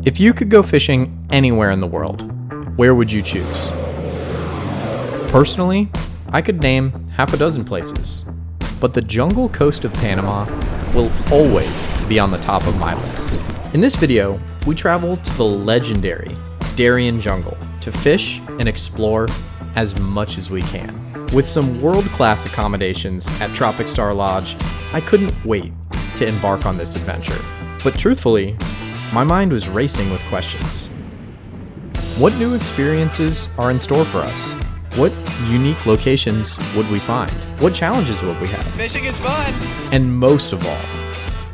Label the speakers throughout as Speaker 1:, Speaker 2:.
Speaker 1: If you could go fishing anywhere in the world, where would you choose? Personally, I could name half a dozen places, but the jungle coast of Panama will always be on the top of my list. In this video, we travel to the legendary Darien jungle to fish and explore as much as we can. With some world-class accommodations at Tropic Star Lodge, I couldn't wait to embark on this adventure. But truthfully, my mind was racing with questions. What new experiences are in store for us? What unique locations would we find? What challenges would we have?
Speaker 2: Fishing is fun!
Speaker 1: And most of all,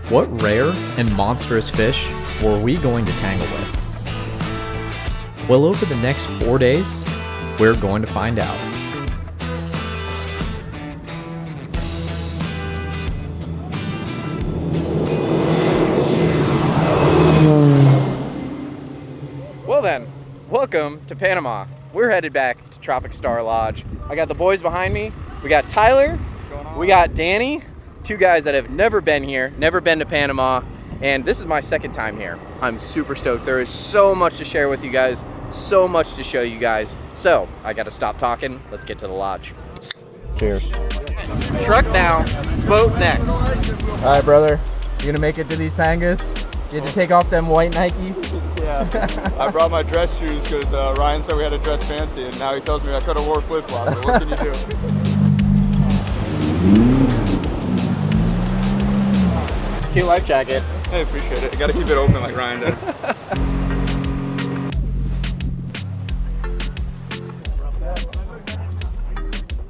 Speaker 1: what rare and monstrous fish were we going to tangle with? Well, over the next 4 days, we're going to find out.
Speaker 2: Well then, welcome to Panama. We're headed back to Tropic Star Lodge. I got the boys behind me. We got Tyler, we got Danny, two guys that have never been here, never been to Panama, and this is my second time here. I'm super stoked. There is so much to share with you guys, so much to show you guys. So, I gotta stop talking. Let's get to the lodge.
Speaker 1: Cheers.
Speaker 2: Truck now, boat next.
Speaker 3: All right, brother. You gonna make it to these pangas? You had to take off them white Nikes?
Speaker 4: Yeah. I brought my dress shoes because Ryan said we had to dress fancy, and now he tells me I could have wore flip-flops, but what can you do?
Speaker 2: Cute life jacket.
Speaker 4: I appreciate it. You gotta keep it open like Ryan did.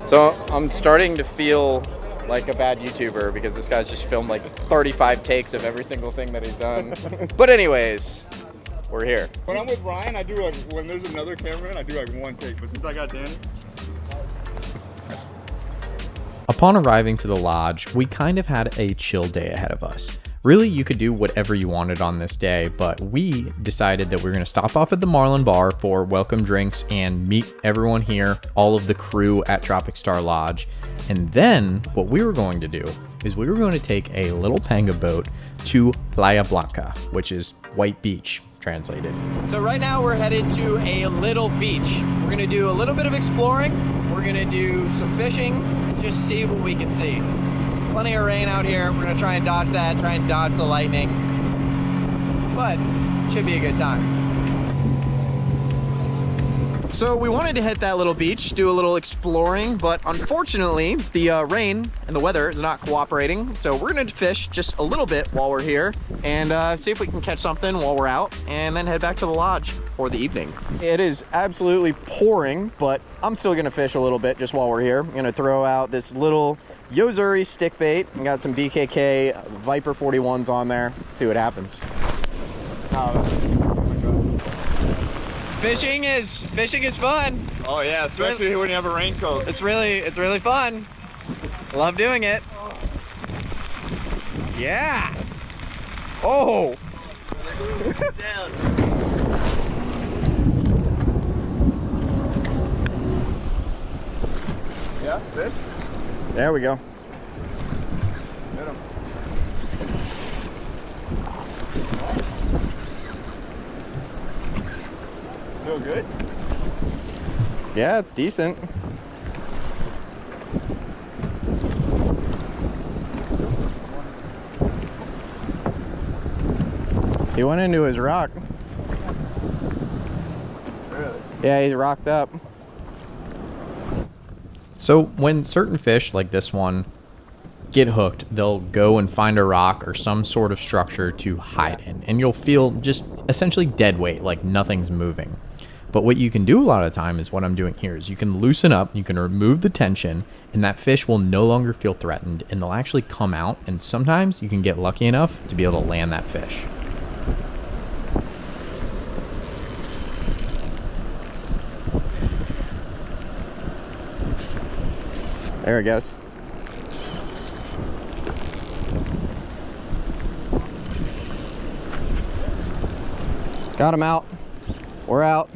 Speaker 2: So I'm starting to feel like a bad YouTuber because this guy's just filmed like 35 takes of every single thing that he's done. But anyways, we're here.
Speaker 4: When I'm with Ryan, I do like, when there's another cameraman, I do like one take, but since I got Danny.
Speaker 1: Upon arriving to the lodge, we kind of had a chill day ahead of us. Really, you could do whatever you wanted on this day, but we decided that we were going to stop off at the Marlin Bar for welcome drinks and meet everyone here, all of the crew at Tropic Star Lodge. And then what we were going to do is we were going to take a little panga boat to Playa Blanca, which is White Beach translated.
Speaker 2: So right now we're headed to a little beach. We're gonna do a little bit of exploring. We're gonna do some fishing, just see what we can see. Plenty of rain out here. We're gonna try and dodge that, try and dodge the lightning. But should be a good time. So we wanted to hit that little beach, do a little exploring, but unfortunately the rain and the weather is not cooperating. So we're gonna fish just a little bit while we're here and see if we can catch something while we're out and then head back to the lodge for the evening. It is absolutely pouring, but I'm still gonna fish a little bit just while we're here. I'm gonna throw out this little Yozuri stick bait and got some BKK Viper 41s on there. Let's see what happens. Fishing is fun.
Speaker 4: Oh yeah, especially when you have a raincoat.
Speaker 2: It's really fun. Love doing it. Yeah. Oh.
Speaker 4: Yeah, fish?
Speaker 2: There we go.
Speaker 4: Hit him. Feel good?
Speaker 2: Yeah, it's decent. He went into his rock.
Speaker 4: Really?
Speaker 2: Yeah, he's rocked up.
Speaker 1: So when certain fish like this one get hooked, they'll go and find a rock or some sort of structure to hide in, and you'll feel just essentially dead weight, like nothing's moving. But what you can do a lot of the time is what I'm doing here is you can loosen up, you can remove the tension, and that fish will no longer feel threatened, and they'll actually come out, and sometimes you can get lucky enough to be able to land that fish.
Speaker 2: There it goes. Got him out. We're out.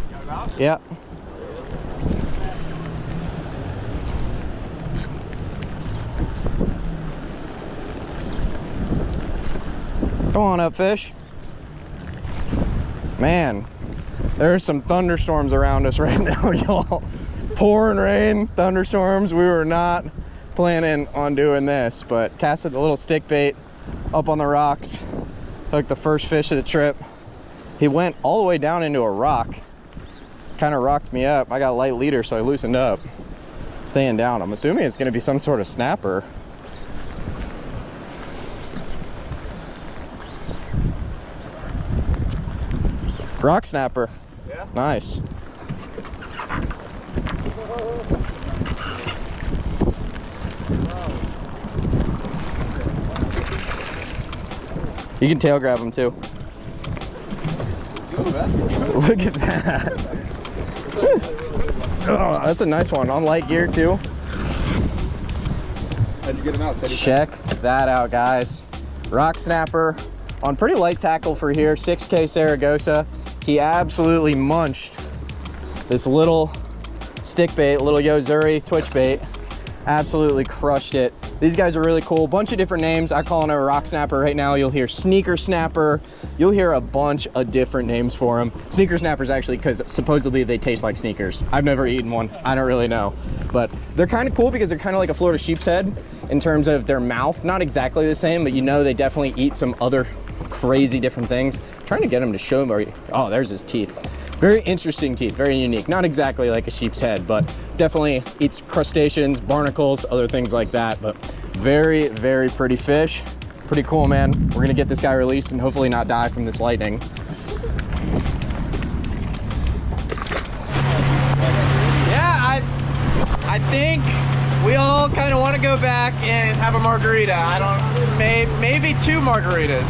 Speaker 4: Got him out?
Speaker 2: Yep. Come on up, fish. Man, there's some thunderstorms around us right now, y'all. Pouring rain, thunderstorms. We were not planning on doing this, but casted a little stick bait up on the rocks. Hooked the first fish of the trip. He went all the way down into a rock. Kind of rocked me up. I got a light leader, so I loosened up. Staying down. I'm assuming it's gonna be some sort of snapper. Rock snapper. Yeah. Nice. You can tail grab them too. Look at that. Oh, that's a nice one. On light gear too.
Speaker 4: How'd you get him out?
Speaker 2: Check that out, guys. Rock snapper on pretty light tackle for here. 6K Saragosa. He absolutely munched this little stick bait, little Yozuri twitch bait. Absolutely crushed it. These guys are really cool. Bunch of different names. I call him a rock snapper right now. You'll hear sneaker snapper. You'll hear a bunch of different names for them. Sneaker snappers actually, because supposedly they taste like sneakers. I've never eaten one. I don't really know. But they're kind of cool because they're kind of like a Florida sheep's head in terms of their mouth. Not exactly the same, but you know they definitely eat some other crazy different things. I'm trying to get him to show me. Oh, there's his teeth. Very interesting teeth, very unique. Not exactly like a sheep's head, but definitely eats crustaceans, barnacles, other things like that. But very, very pretty fish. Pretty cool, man. We're gonna get this guy released and hopefully not die from this lightning. Yeah, I think we all kind of want to go back and have a margarita. I don't, maybe 2 margaritas.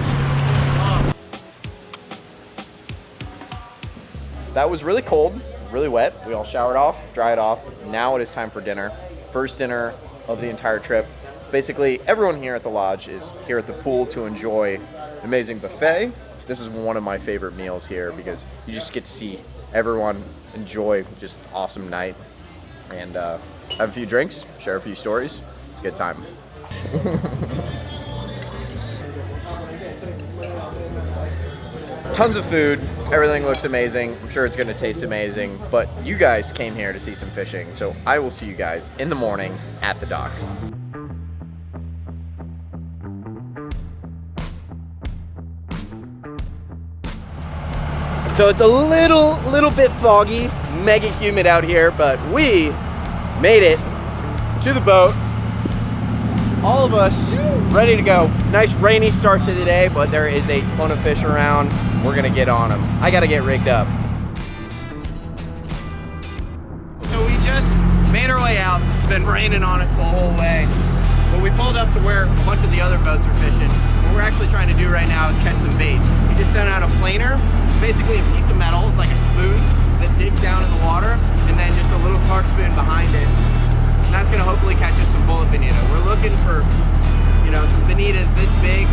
Speaker 2: That was really cold, really wet. We all showered off, dried off. Now it is time for dinner. First dinner of the entire trip. Basically, everyone here at the lodge is here at the pool to enjoy an amazing buffet. This is one of my favorite meals here because you just get to see everyone enjoy just an awesome night and have a few drinks, share a few stories. It's a good time. Tons of food, everything looks amazing. I'm sure it's gonna taste amazing, but you guys came here to see some fishing, so I will see you guys in the morning at the dock. So it's a little bit foggy, mega humid out here, but we made it to the boat. All of us ready to go. Nice rainy start to the day, but there is a ton of fish around. We're gonna get on them. I gotta get rigged up. So we just made our way out. It's been raining on us the whole way. But we pulled up to where a bunch of the other boats are fishing. What we're actually trying to do right now is catch some bait. We just sent out a planer. It's basically a piece of metal. It's like a spoon that digs down in the water, and then just a little Clark spoon behind it. And that's gonna hopefully catch us some bullet bonita. We're looking for, you know, some bonitas this big.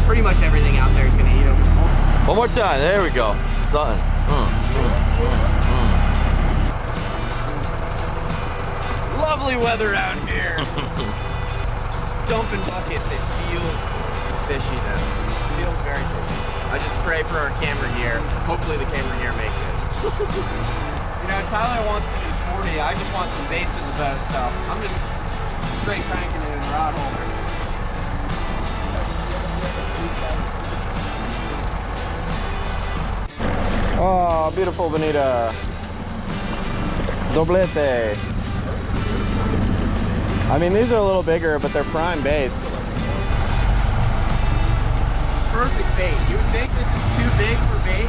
Speaker 2: Pretty much everything out there is gonna eat them.
Speaker 5: One more time, there we go. Something.
Speaker 2: Lovely weather out here. Dumping buckets, it feels fishy though. It feels very fishy. I just pray for our camera gear. Hopefully the camera gear makes it. You know, Tyler wants to do 40. I just want some baits in the boat, so I'm just straight cranking it in the rod holder. Oh, beautiful bonita. Doblete. I mean, these are a little bigger, but they're prime baits. Perfect bait. You would think this is too big for bait.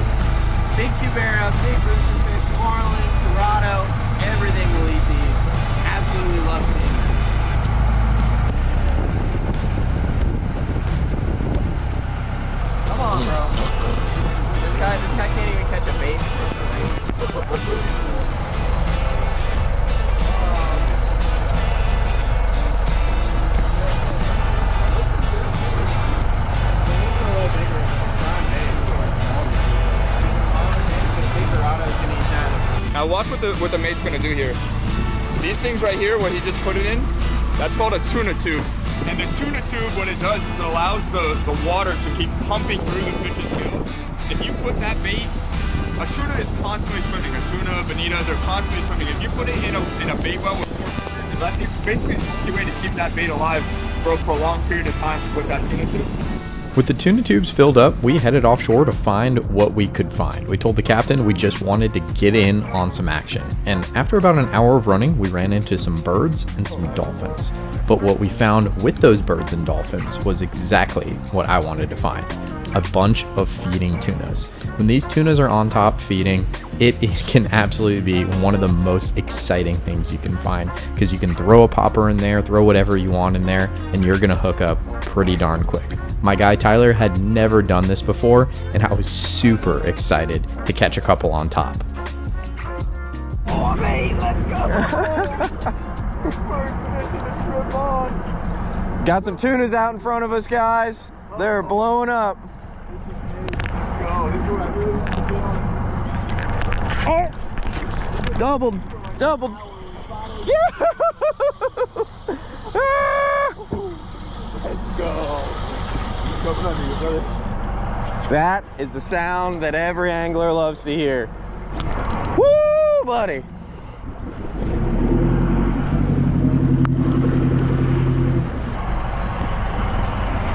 Speaker 2: Big cubera, big rooster fish, marlin, dorado, everything will eat these. Absolutely love seeing this. Come on, bro. This guy can't even catch a bait fish for bait.
Speaker 4: Now watch what the mate's gonna do here. These things right here, what he just put it in, that's called a tuna tube. And the tuna tube, what it does is it allows the water to keep pumping through the fish's gills. If you put that bait A tuna is constantly swimming. A tuna, bonita, they're constantly swimming. If you put it in a bait well with 4 you left it, basically the only way to keep that bait alive for a prolonged period of time with that tuna tube.
Speaker 1: With the tuna tubes filled up, we headed offshore to find what we could find. We told the captain we just wanted to get in on some action. And after about an hour of running, we ran into some birds and some dolphins. But what we found with those birds and dolphins was exactly what I wanted to find. A bunch of feeding tunas. When these tunas are on top feeding, it can absolutely be one of the most exciting things you can find, because you can throw a popper in there, throw whatever you want in there, and you're gonna hook up pretty darn quick. My guy Tyler had never done this before, and I was super excited to catch a couple on top.
Speaker 2: Oh, mate, let's go. Got some tunas out in front of us, guys. They're blowing up. Oh, doubled. Yeah.
Speaker 3: Let's go.
Speaker 2: That is the sound that every angler loves to hear. Woo, buddy.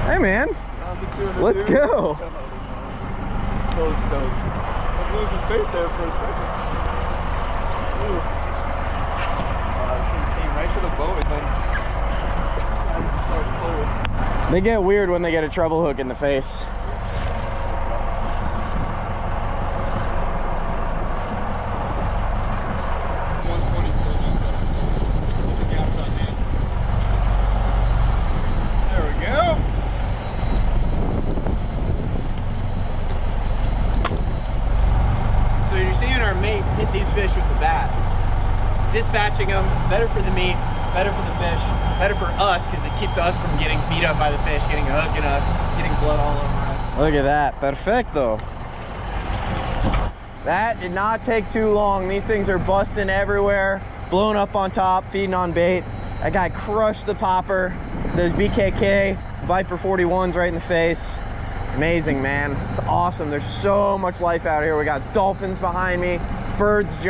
Speaker 2: Hey, man. Let's go.
Speaker 3: I was losing faith there for a second. Came right to the boat and then
Speaker 2: They get weird when they get a treble hook in the face.
Speaker 3: there we go.
Speaker 2: So you're seeing our mate hit these fish with the bat. It's dispatching them, better for the meat, better for the fish, better for us because it keeps us from getting beat up by the fish, getting a hook in us, getting blood all over us. Look at that, perfecto. That did not take too long. These things are busting everywhere, blowing up on top, feeding on bait. That guy crushed the popper. Those BKK Viper 41s right in the face. Amazing, man. It's awesome. There's so much life out here. We got dolphins behind me, birds,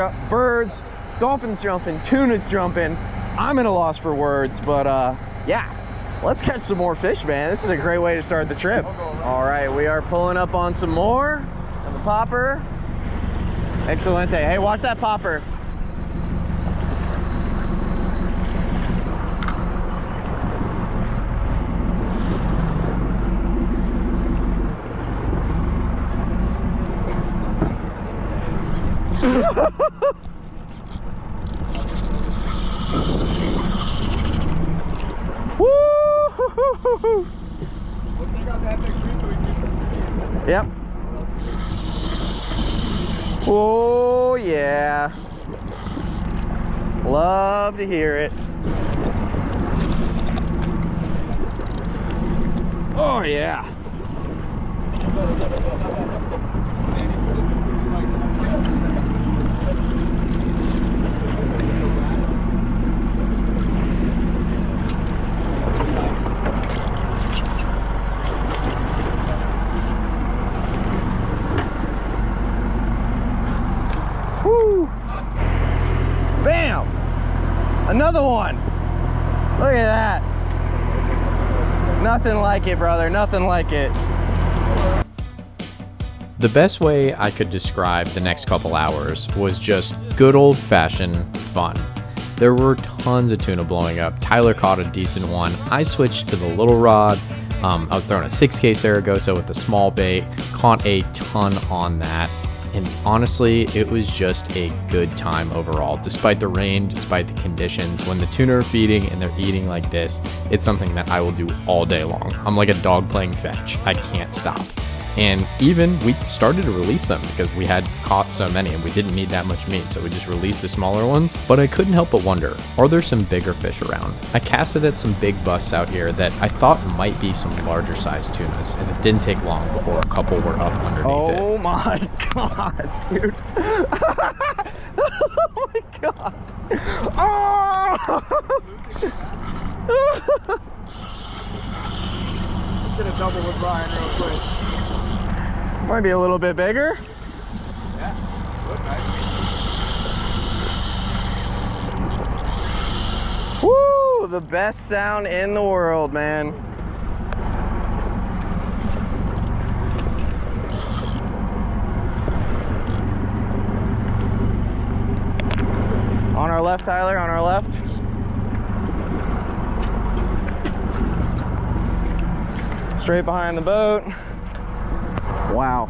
Speaker 2: dolphins jumping, tunas jumping. I'm at a loss for words, but yeah, let's catch some more fish, man. This is a great way to start the trip. All right, we are pulling up on some more on the popper. Excelente. Hey, watch that popper. Yep. Oh yeah. Love to hear it. Oh yeah. Woo! Bam! Another one. Look at that. Nothing like it, brother. Nothing like it.
Speaker 1: The best way I could describe the next couple hours was just good old-fashioned fun. There were tons of tuna blowing up. Tyler caught a decent one. I switched to the little rod. I was throwing a 6K Saragosa with a small bait. Caught a ton on that. And honestly, it was just a good time overall. Despite the rain, despite the conditions, when the tuna are feeding and they're eating like this, it's something that I will do all day long. I'm like a dog playing fetch. I can't stop. And even we started to release them because we had caught so many and we didn't need that much meat, so we just released the smaller ones. But I couldn't help but wonder, are there some bigger fish around? I casted at some big busts out here that I thought might be some larger sized tunas, and it didn't take long before a couple were up underneath it.
Speaker 2: Oh my god, dude. Oh my god. Oh!
Speaker 3: I'm gonna double with Brian real quick.
Speaker 2: Might be a little bit bigger. Woo! The best sound in the world, man. On our left, Tyler, on our left. Straight behind the boat. Wow.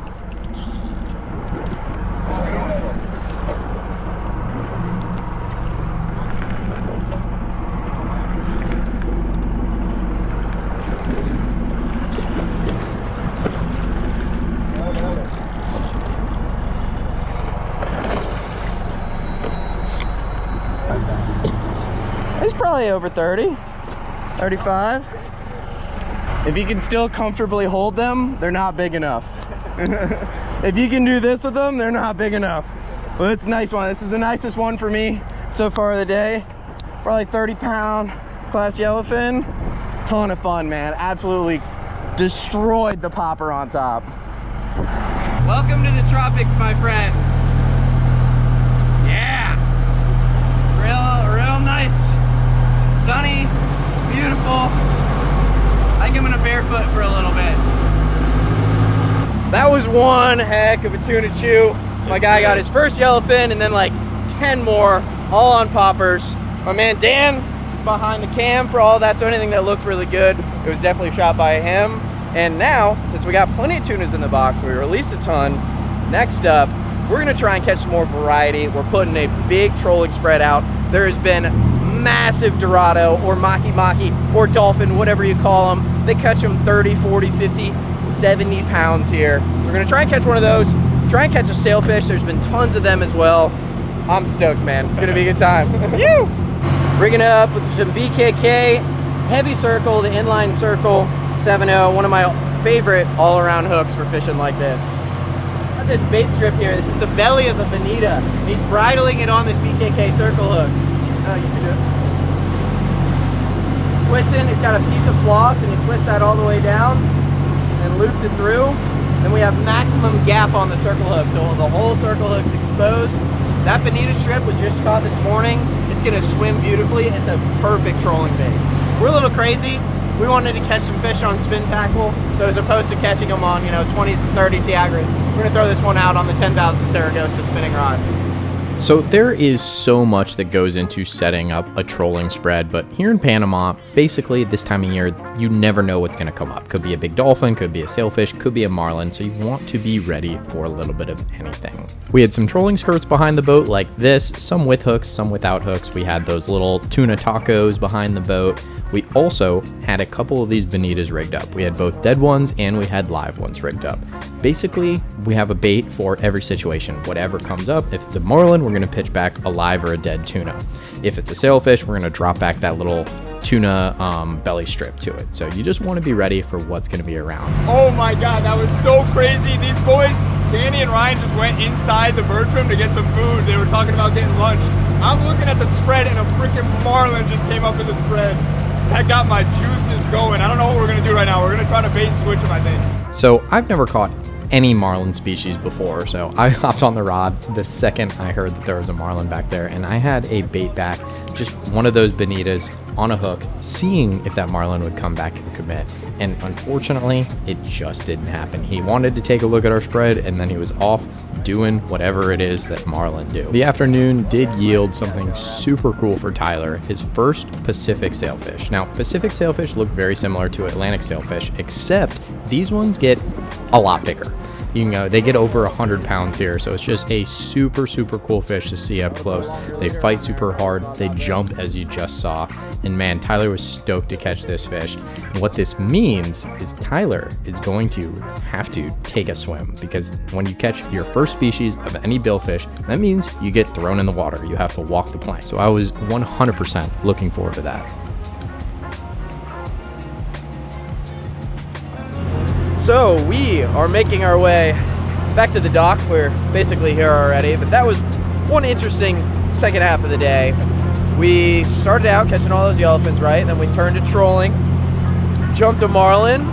Speaker 2: It's probably over 30, 35. If you can still comfortably hold them, they're not big enough. If you can do this with them, they're not big enough. Well, it's a nice one. This is the nicest one for me so far of the day. Probably 30-pound class yellowfin. Ton of fun, man. Absolutely destroyed the popper on top. Welcome to the tropics, my friends. Yeah. Real nice. Sunny, beautiful. I think I'm gonna barefoot for a little bit. That was one heck of a tuna chew. My guy got his first yellowfin and then like 10 more, all on poppers. My man Dan is behind the cam for all that, so anything that looked really good, it was definitely shot by him. And now, since we got plenty of tunas in the box, we released a ton. Next up, we're gonna try and catch some more variety. We're putting a big trolling spread out. There has been massive Dorado or Maki or Dolphin, whatever you call them. They catch them 30, 40, 50, 70 pounds here. We're gonna try and catch one of those, try and catch a sailfish. There's been tons of them as well. I'm stoked, man. It's gonna be a good time. Rigging up with some BKK, heavy circle, the inline circle, 7.0, one of my favorite all-around hooks for fishing like this. Got this bait strip here. This is the belly of a bonita. He's bridling it on this BKK circle hook. You can do it. Twisting, it's got a piece of floss and you twist that all the way down and loops it through. Then we have maximum gap on the circle hook, so the whole circle hook's exposed. That bonita strip was just caught this morning. It's gonna swim beautifully. It's a perfect trolling bait. We're a little crazy. We wanted to catch some fish on spin tackle, so as opposed to catching them on, 20s and 30 Tiagras, we're gonna throw this one out on the 10,000 Saragosa spinning rod.
Speaker 1: So there is so much that goes into setting up a trolling spread, but here in Panama, basically this time of year, you never know what's going to come up. Could be a big dolphin, could be a sailfish, could be a marlin, so you want to be ready for a little bit of anything. We had some trolling skirts behind the boat like this, some with hooks, some without hooks. We had those little tuna tacos behind the boat. We also had a couple of these bonitas rigged up. We had both dead ones and we had live ones rigged up. Basically, we have a bait for every situation. Whatever comes up, if it's a marlin, we're gonna pitch back a live or a dead tuna. If it's a sailfish, we're gonna drop back that little tuna belly strip to it. So you just wanna be ready for what's gonna be around.
Speaker 4: Oh my God, that was so crazy. These boys, Danny and Ryan, just went inside the bird room to get some food. They were talking about getting lunch. I'm looking at the spread and a freaking marlin just came up in the spread. That got my juices going. I don't know what we're gonna do right now. We're gonna try to bait and switch them, I think.
Speaker 1: So I've never caught any marlin species before, so I hopped on the rod the second I heard that there was a marlin back there, and I had a bait back, just one of those bonitas on a hook, seeing if that marlin would come back and commit. And unfortunately, it just didn't happen. He wanted to take a look at our spread, and then he was off doing whatever it is that marlin do. The afternoon did yield something super cool for Tyler, his first Pacific sailfish. Now, Pacific sailfish look very similar to Atlantic sailfish, except these ones get a lot bigger. They get over 100 pounds here, so it's just a super cool fish to see up close. They fight super hard, they jump as you just saw, and man, Tyler was stoked to catch this fish. And what this means is Tyler is going to have to take a swim, because when you catch your first species of any billfish, that means you get thrown in the water. You have to walk the plank. So I was 100% looking forward to that.
Speaker 2: So we are making our way back to the dock. We're basically here already, but that was one interesting second half of the day. We started out catching all those yellowfins, right? Then we turned to trolling, jumped a marlin,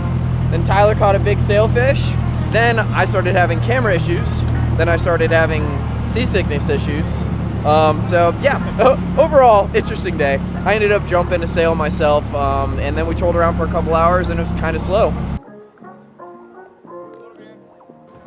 Speaker 2: then Tyler caught a big sailfish. Then I started having camera issues, then I started having seasickness issues. So yeah, overall, interesting day. I ended up jumping a sail myself, and then we trolled around for a couple hours and it was kind of slow.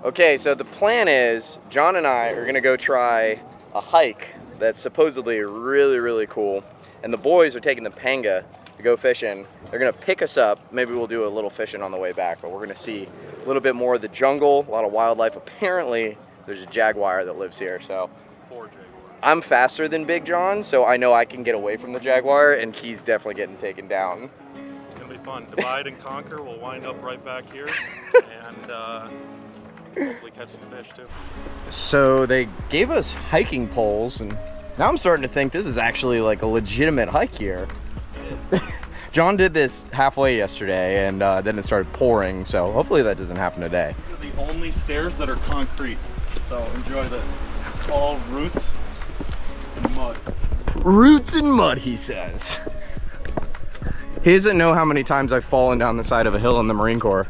Speaker 2: Okay, so the plan is John and I are gonna go try a hike that's supposedly really, really cool. And the boys are taking the panga to go fishing. They're gonna pick us up. Maybe we'll do a little fishing on the way back, but we're gonna see a little bit more of the jungle, a lot of wildlife. Apparently, there's a jaguar that lives here, so.
Speaker 6: Poor jaguar.
Speaker 2: I'm faster than Big John, so I know I can get away from the jaguar, and he's definitely getting taken down.
Speaker 6: It's gonna be fun. Divide and conquer. We'll wind up right back here, and hopefully catch some fish too.
Speaker 2: So they gave us hiking poles, and now I'm starting to think this is actually like a legitimate hike here. John did this halfway yesterday, and then it started pouring, so hopefully that doesn't happen today.
Speaker 6: These are the only stairs that are concrete, so enjoy this. It's all roots and mud.
Speaker 2: Roots and mud, he says. He doesn't know how many times I've fallen down the side of a hill in the Marine Corps.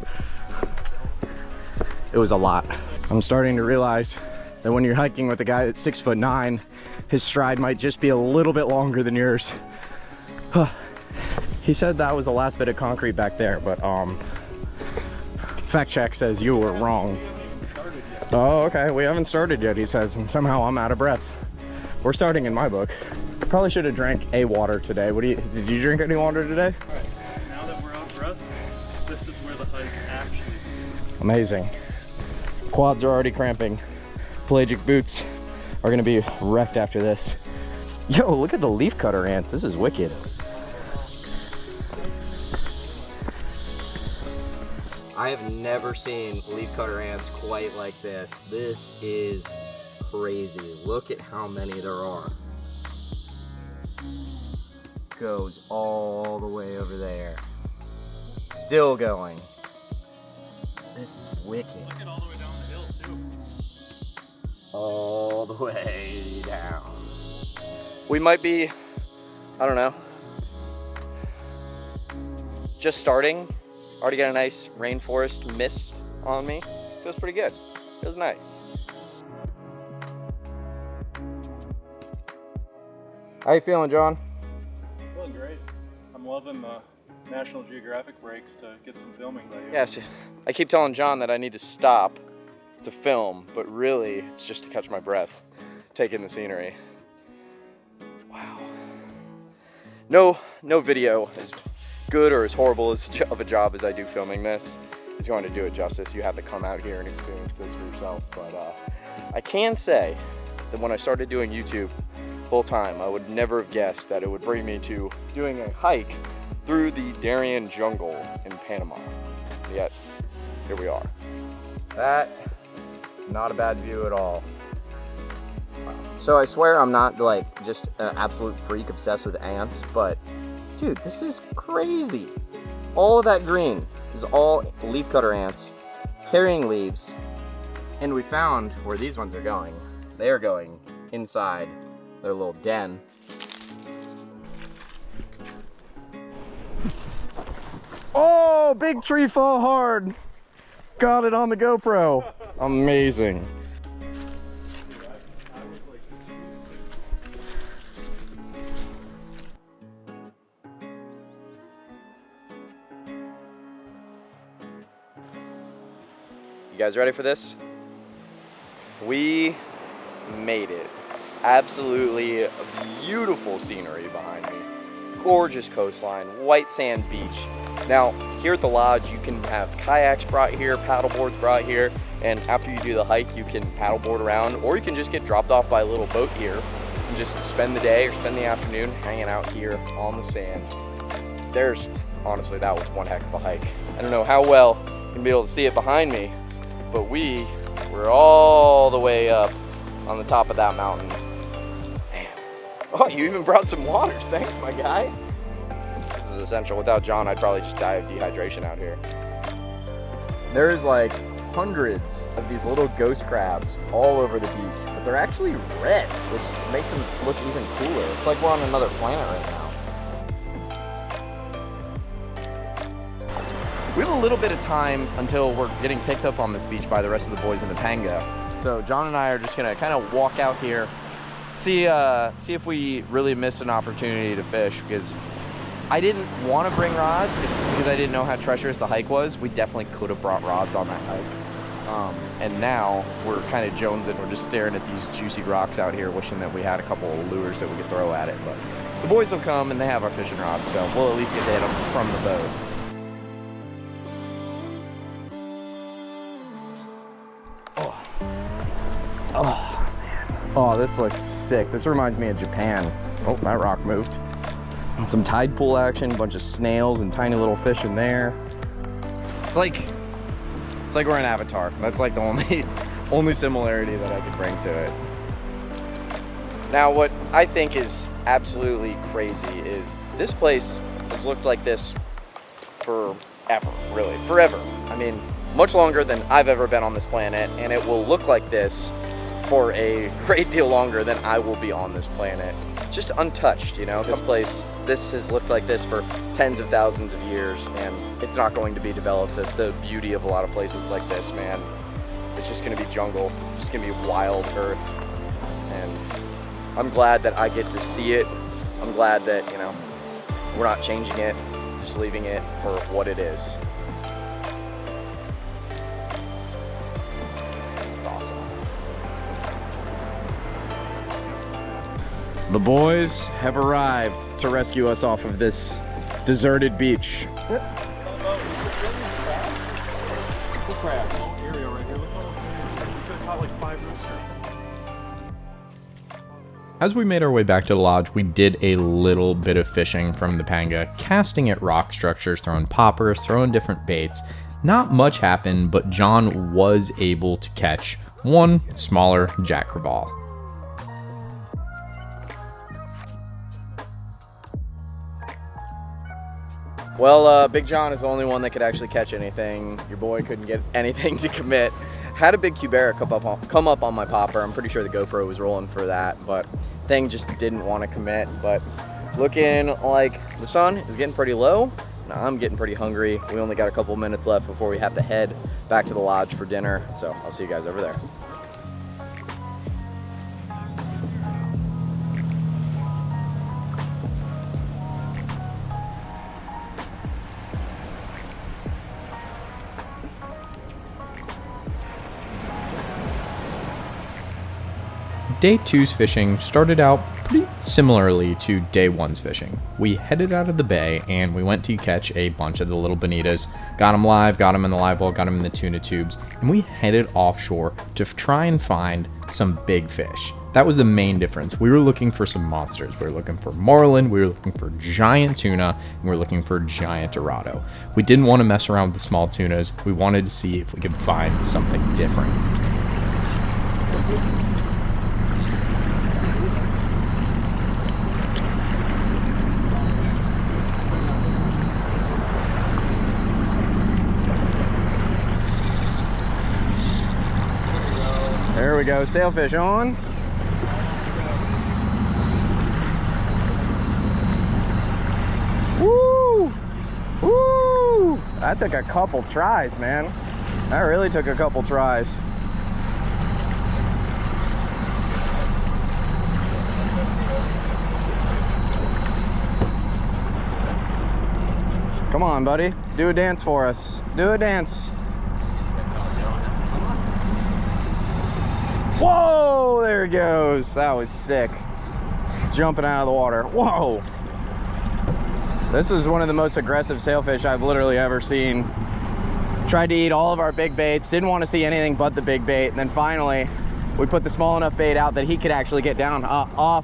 Speaker 2: It was a lot. I'm starting to realize that when you're hiking with a guy that's 6'9", his stride might just be a little bit longer than yours. He said that was the last bit of concrete back there, but fact check says you were wrong. Oh, okay, we haven't started yet, he says, and somehow I'm out of breath. We're starting in my book. Probably should have drank a water today. Did you drink any water today?
Speaker 6: All right, now that we're out of breath, this is where the hike actually is.
Speaker 2: Amazing. Quads are already cramping. Pelagic boots are gonna be wrecked after this. Yo, look at the leafcutter ants. This is wicked. I have never seen leafcutter ants quite like this. This is crazy. Look at how many there are. Goes all the way over there. Still going. This is wicked.
Speaker 6: Look at all the way down the hill too.
Speaker 2: All the way down. We might be, I don't know, just starting. Already got a nice rainforest mist on me. Feels pretty good. Feels nice. How you feeling, John?
Speaker 6: Feeling great. I'm loving the National Geographic breaks to get some filming by you.
Speaker 2: Yes, I keep telling John that I need to stop to film, but really it's just to catch my breath, take in the scenery. Wow. No video is good or as horrible of a job as I do filming this is going to do it justice. You have to come out here and experience this for yourself. But I can say that when I started doing YouTube full time, I would never have guessed that it would bring me to doing a hike through the Darien jungle in Panama. Yet, here we are. That is not a bad view at all. So I swear I'm not like just an absolute freak obsessed with ants, but dude, this is crazy. All of that green is all leafcutter ants carrying leaves. And we found where these ones are going. They are going inside their little den. Oh, big tree fall hard. Got it on the GoPro. Amazing. You guys ready for this? We made it. Absolutely beautiful scenery behind me. Gorgeous coastline, white sand beach. Now, here at the lodge, you can have kayaks brought here, paddleboards brought here, and after you do the hike, you can paddleboard around, or you can just get dropped off by a little boat here and just spend the day or spend the afternoon hanging out here on the sand. Honestly, that was one heck of a hike. I don't know how well you're gonna be able to see it behind me, but we were all the way up on the top of that mountain. Man. Oh, you even brought some waters. Thanks, my guy. This is essential. Without John, I'd probably just die of dehydration out here. There's like hundreds of these little ghost crabs all over the beach, but they're actually red, which makes them look even cooler. It's like we're on another planet right now. We have a little bit of time until we're getting picked up on this beach by the rest of the boys in the Panga. So John and I are just gonna kind of walk out here, see if we really missed an opportunity to fish, because I didn't want to bring rods because I didn't know how treacherous the hike was. We definitely could have brought rods on that hike. And now we're kind of jonesing. We're just staring at these juicy rocks out here, wishing that we had a couple of lures that we could throw at it. But the boys will come and they have our fishing rods, so we'll at least get to hit them from the boat. Oh, man. Oh, this looks sick. This reminds me of Japan. Oh, that rock moved. And some tide pool action, a bunch of snails and tiny little fish in there. It's like we're in Avatar. That's like the only similarity that I could bring to it. Now, what I think is absolutely crazy is this place has looked like this forever, really, forever. I mean, much longer than I've ever been on this planet, and it will look like this for a great deal longer than I will be on this planet. It's just untouched, you know? This has looked like this for tens of thousands of years, and it's not going to be developed. That's the beauty of a lot of places like this, man. It's just gonna be jungle, it's just gonna be wild earth, and I'm glad that I get to see it. I'm glad that, you know, we're not changing it, just leaving it for what it is. It's awesome. The boys have arrived to rescue us off of this deserted beach.
Speaker 1: As we made our way back to the lodge, we did a little bit of fishing from the panga, casting at rock structures, throwing poppers, throwing different baits. Not much happened, but John was able to catch one smaller jack crevalle.
Speaker 2: Well, Big John is the only one that could actually catch anything. Your boy couldn't get anything to commit. Had a big cubera come up on my popper. I'm pretty sure the GoPro was rolling for that, but thing just didn't want to commit. But looking like the sun is getting pretty low. Now I'm getting pretty hungry. We only got a couple minutes left before we have to head back to the lodge for dinner. So I'll see you guys over there.
Speaker 1: Day 2's fishing started out pretty similarly to day 1's fishing. We headed out of the bay and we went to catch a bunch of the little bonitas, got them live, got them in the live well, got them in the tuna tubes, and we headed offshore to try and find some big fish. That was the main difference. We were looking for some monsters. We were looking for marlin, we were looking for giant tuna, and we were looking for giant dorado. We didn't want to mess around with the small tunas. We wanted to see if we could find something different.
Speaker 2: There we go, sailfish on. Woo! Woo! That took a couple tries, man. That really took a couple tries. Come on, buddy. Do a dance for us. Do a dance. Whoa, there he goes. That was sick. Jumping out of the water. Whoa. This is one of the most aggressive sailfish I've literally ever seen. Tried to eat all of our big baits. Didn't want to see anything but the big bait. And then finally, we put the small enough bait out that he could actually get down off.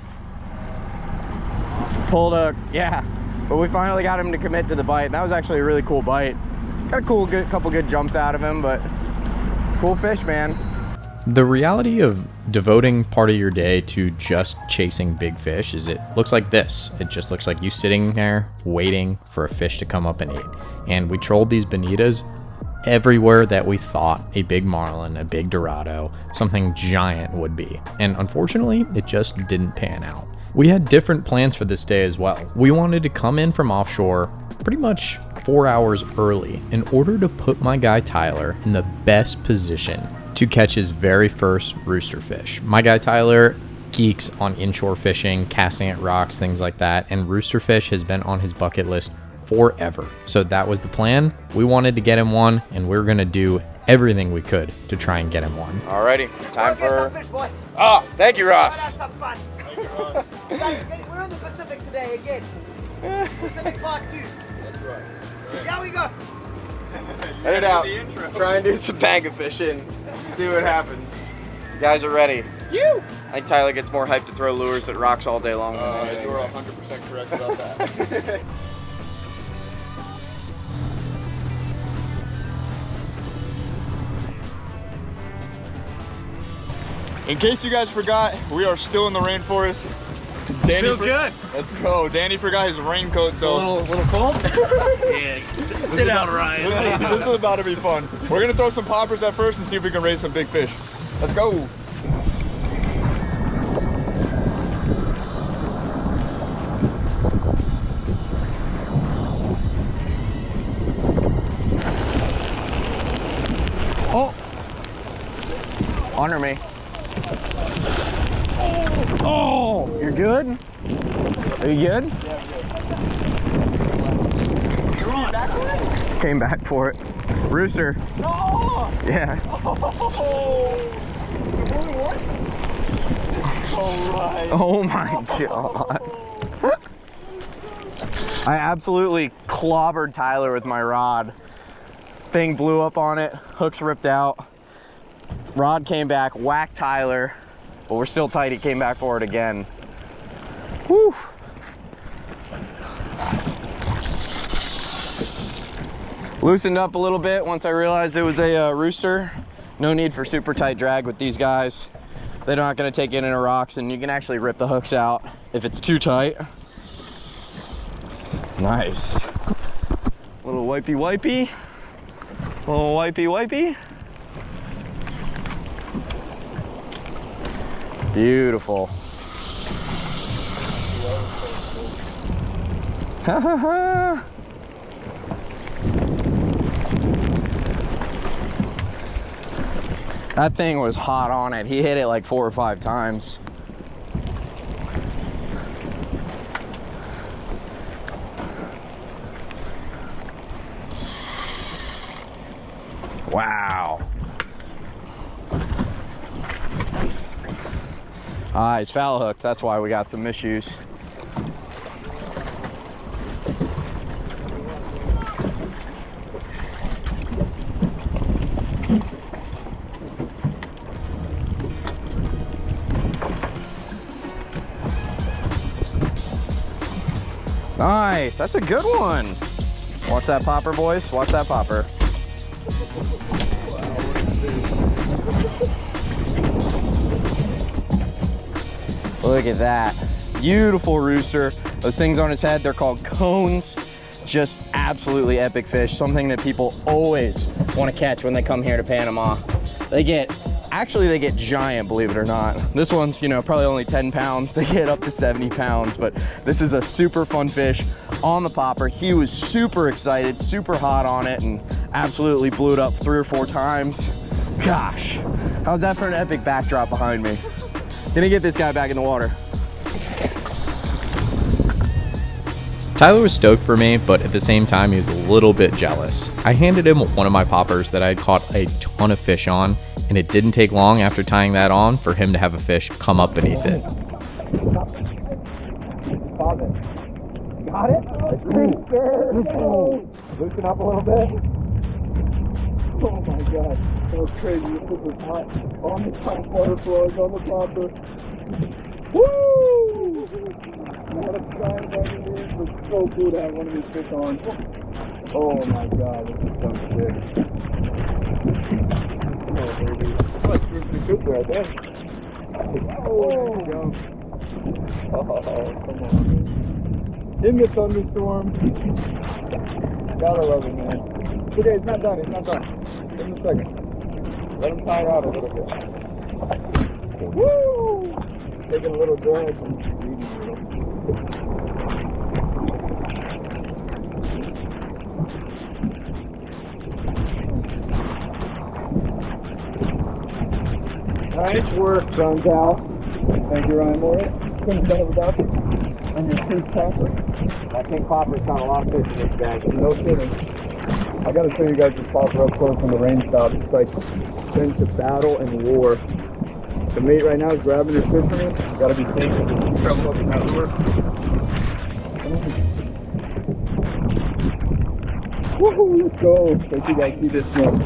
Speaker 2: Pulled a, yeah. But we finally got him to commit to the bite. That was actually a really cool bite. Got a cool, couple good jumps out of him, but cool fish, man.
Speaker 1: The reality of devoting part of your day to just chasing big fish is it looks like this. It just looks like you sitting there waiting for a fish to come up and eat. And we trolled these bonitas everywhere that we thought a big marlin, a big dorado, something giant would be. And unfortunately, it just didn't pan out. We had different plans for this day as well. We wanted to come in from offshore pretty much 4 hours early in order to put my guy Tyler in the best position to catch his very first rooster fish. My guy Tyler geeks on inshore fishing, casting at rocks, things like that, and rooster fish has been on his bucket list forever. So that was the plan. We wanted to get him one, and we're gonna do everything we could to try and get him one.
Speaker 3: Alrighty, time
Speaker 7: Get some
Speaker 3: for.
Speaker 7: fish, boys.
Speaker 3: Oh, thank you,
Speaker 7: That's
Speaker 3: Ross.
Speaker 7: some fun. We're in the Pacific today again. Pacific Clock 2. That's right. Here we go.
Speaker 3: Head it out. Try and do some panga fishing. See what happens. You guys are ready. I think Tyler gets more hyped to throw lures at rocks all day long.
Speaker 4: You are 100% correct about that. In case you guys forgot, we are still in the rainforest. Danny
Speaker 2: Feels good.
Speaker 4: Let's go. Danny forgot his raincoat, so
Speaker 2: little cold? Yeah, sit down, Ryan.
Speaker 4: this is about to be fun. We're gonna throw some poppers at first and see if we can raise some big fish. Let's go.
Speaker 2: Oh! Honor me. Oh! You're good? Are you good? Came back for it. Rooster. Yeah. Oh my god. I absolutely clobbered Tyler with my rod. Thing blew up on it, hooks ripped out. Rod came back, whacked Tyler, but we're still tight. He came back for it again. Whew. Loosened up a little bit once I realized it was a rooster. No need for super tight drag with these guys. They're not gonna take in rocks, and you can actually rip the hooks out if it's too tight. Nice. Little wipey wipey. Little wipey wipey. Beautiful. Ha ha ha. That thing was hot on it. He hit it like 4 or 5 times. Wow. Ah, he's foul hooked. That's why we got some issues. Nice, that's a good one. Watch that popper, boys. Watch that popper. Look at that. Beautiful rooster. Those things on his head, they're called cones. Just absolutely epic fish. Something that people always want to catch when they come here to Panama. They get giant, believe it or not. This one's, you know, probably only 10 pounds. They get up to 70 pounds, but this is a super fun fish on the popper. He was super excited, super hot on it, and absolutely blew it up 3 or 4 times. Gosh, how's that for an epic backdrop behind me? Gonna get this guy back in the water.
Speaker 1: Tyler was stoked for me, but at the same time he was a little bit jealous. I handed him one of my poppers that I had caught a ton of fish on, and it didn't take long after tying that on for him to have a fish come up beneath it.
Speaker 3: Got it? Loosen up a little bit. Oh my god, that was crazy. This was hot on the top water flows on the popper. Woo! What a giant baby is. It was so cool to have one of these fish on. Oh my god, this is so sick. Oh baby. That's like good right there. Oh, there you go. Oh, come on, man. In the thunderstorm. Gotta love it, man. Okay, it's not done, it's not done. Give him a second. Let him tire out a little bit. Woo! Taking a little drag and reading a little. Nice work, Gonzal. Thank you, RYANMORIE. Couldn't have done it without you. And your first popper.
Speaker 8: I think popper's caught a lot of fish in this bag.
Speaker 3: No kidding. I gotta show you guys this popper up close when the rain stops. It's like been to battle and war. The mate right now is grabbing her fish from me. Gotta be patient. Trouble up in that lure. Woohoo, let's go. Thank you guys. See this smoke.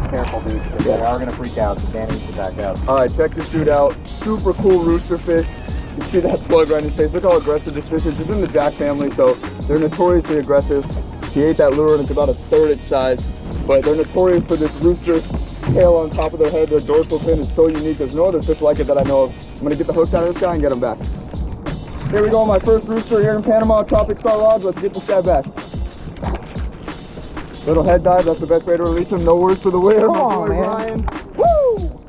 Speaker 8: Careful, dude, because they are going to freak out, so Dan needs to back out.
Speaker 3: Alright, check this dude out. Super cool rooster fish. You see that plug right in his face. Look how aggressive this fish is. It's in the jack family, so they're notoriously aggressive. He ate that lure and it's about a third its size. But they're notorious for this rooster tail on top of their head. Their dorsal fin is so unique. There's no other fish like it that I know of. I'm going to get the hooks out of this guy and get him back. Here we go, my first rooster here in Panama, Tropic Star Lodge. Let's get this guy back. Little head dive, that's the best way to release him. No words for the wear, my boy Ryan. Woo!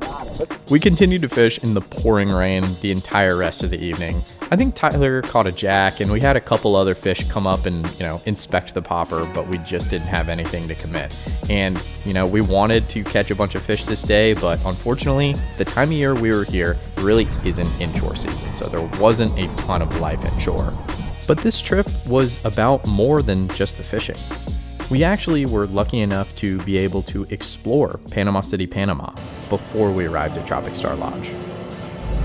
Speaker 1: We continued to fish in the pouring rain the entire rest of the evening. I think Tyler caught a jack and we had a couple other fish come up and, inspect the popper, but we just didn't have anything to commit. And, we wanted to catch a bunch of fish this day, but unfortunately, the time of year we were here really isn't inshore season, so there wasn't a ton of life inshore. But this trip was about more than just the fishing. We actually were lucky enough to be able to explore Panama City, Panama before we arrived at Tropic Star Lodge.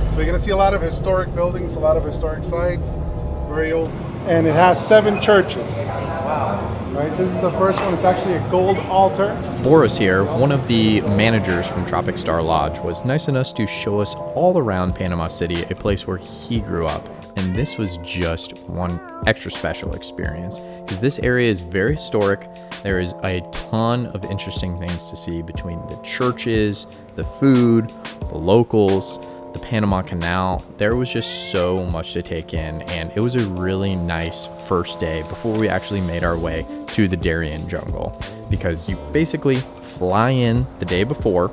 Speaker 9: So you're going to see a lot of historic buildings, a lot of historic sites, very old. And it has 7 churches. Wow. Right, this is the first one. It's actually a gold altar.
Speaker 1: Boris here, one of the managers from Tropic Star Lodge, was nice enough to show us all around Panama City, a place where he grew up. And this was just one extra special experience because this area is very historic. There is a ton of interesting things to see between the churches, the food, the locals, the Panama Canal. There was just so much to take in, and it was a really nice first day before we actually made our way to the Darien jungle, because you basically fly in the day before,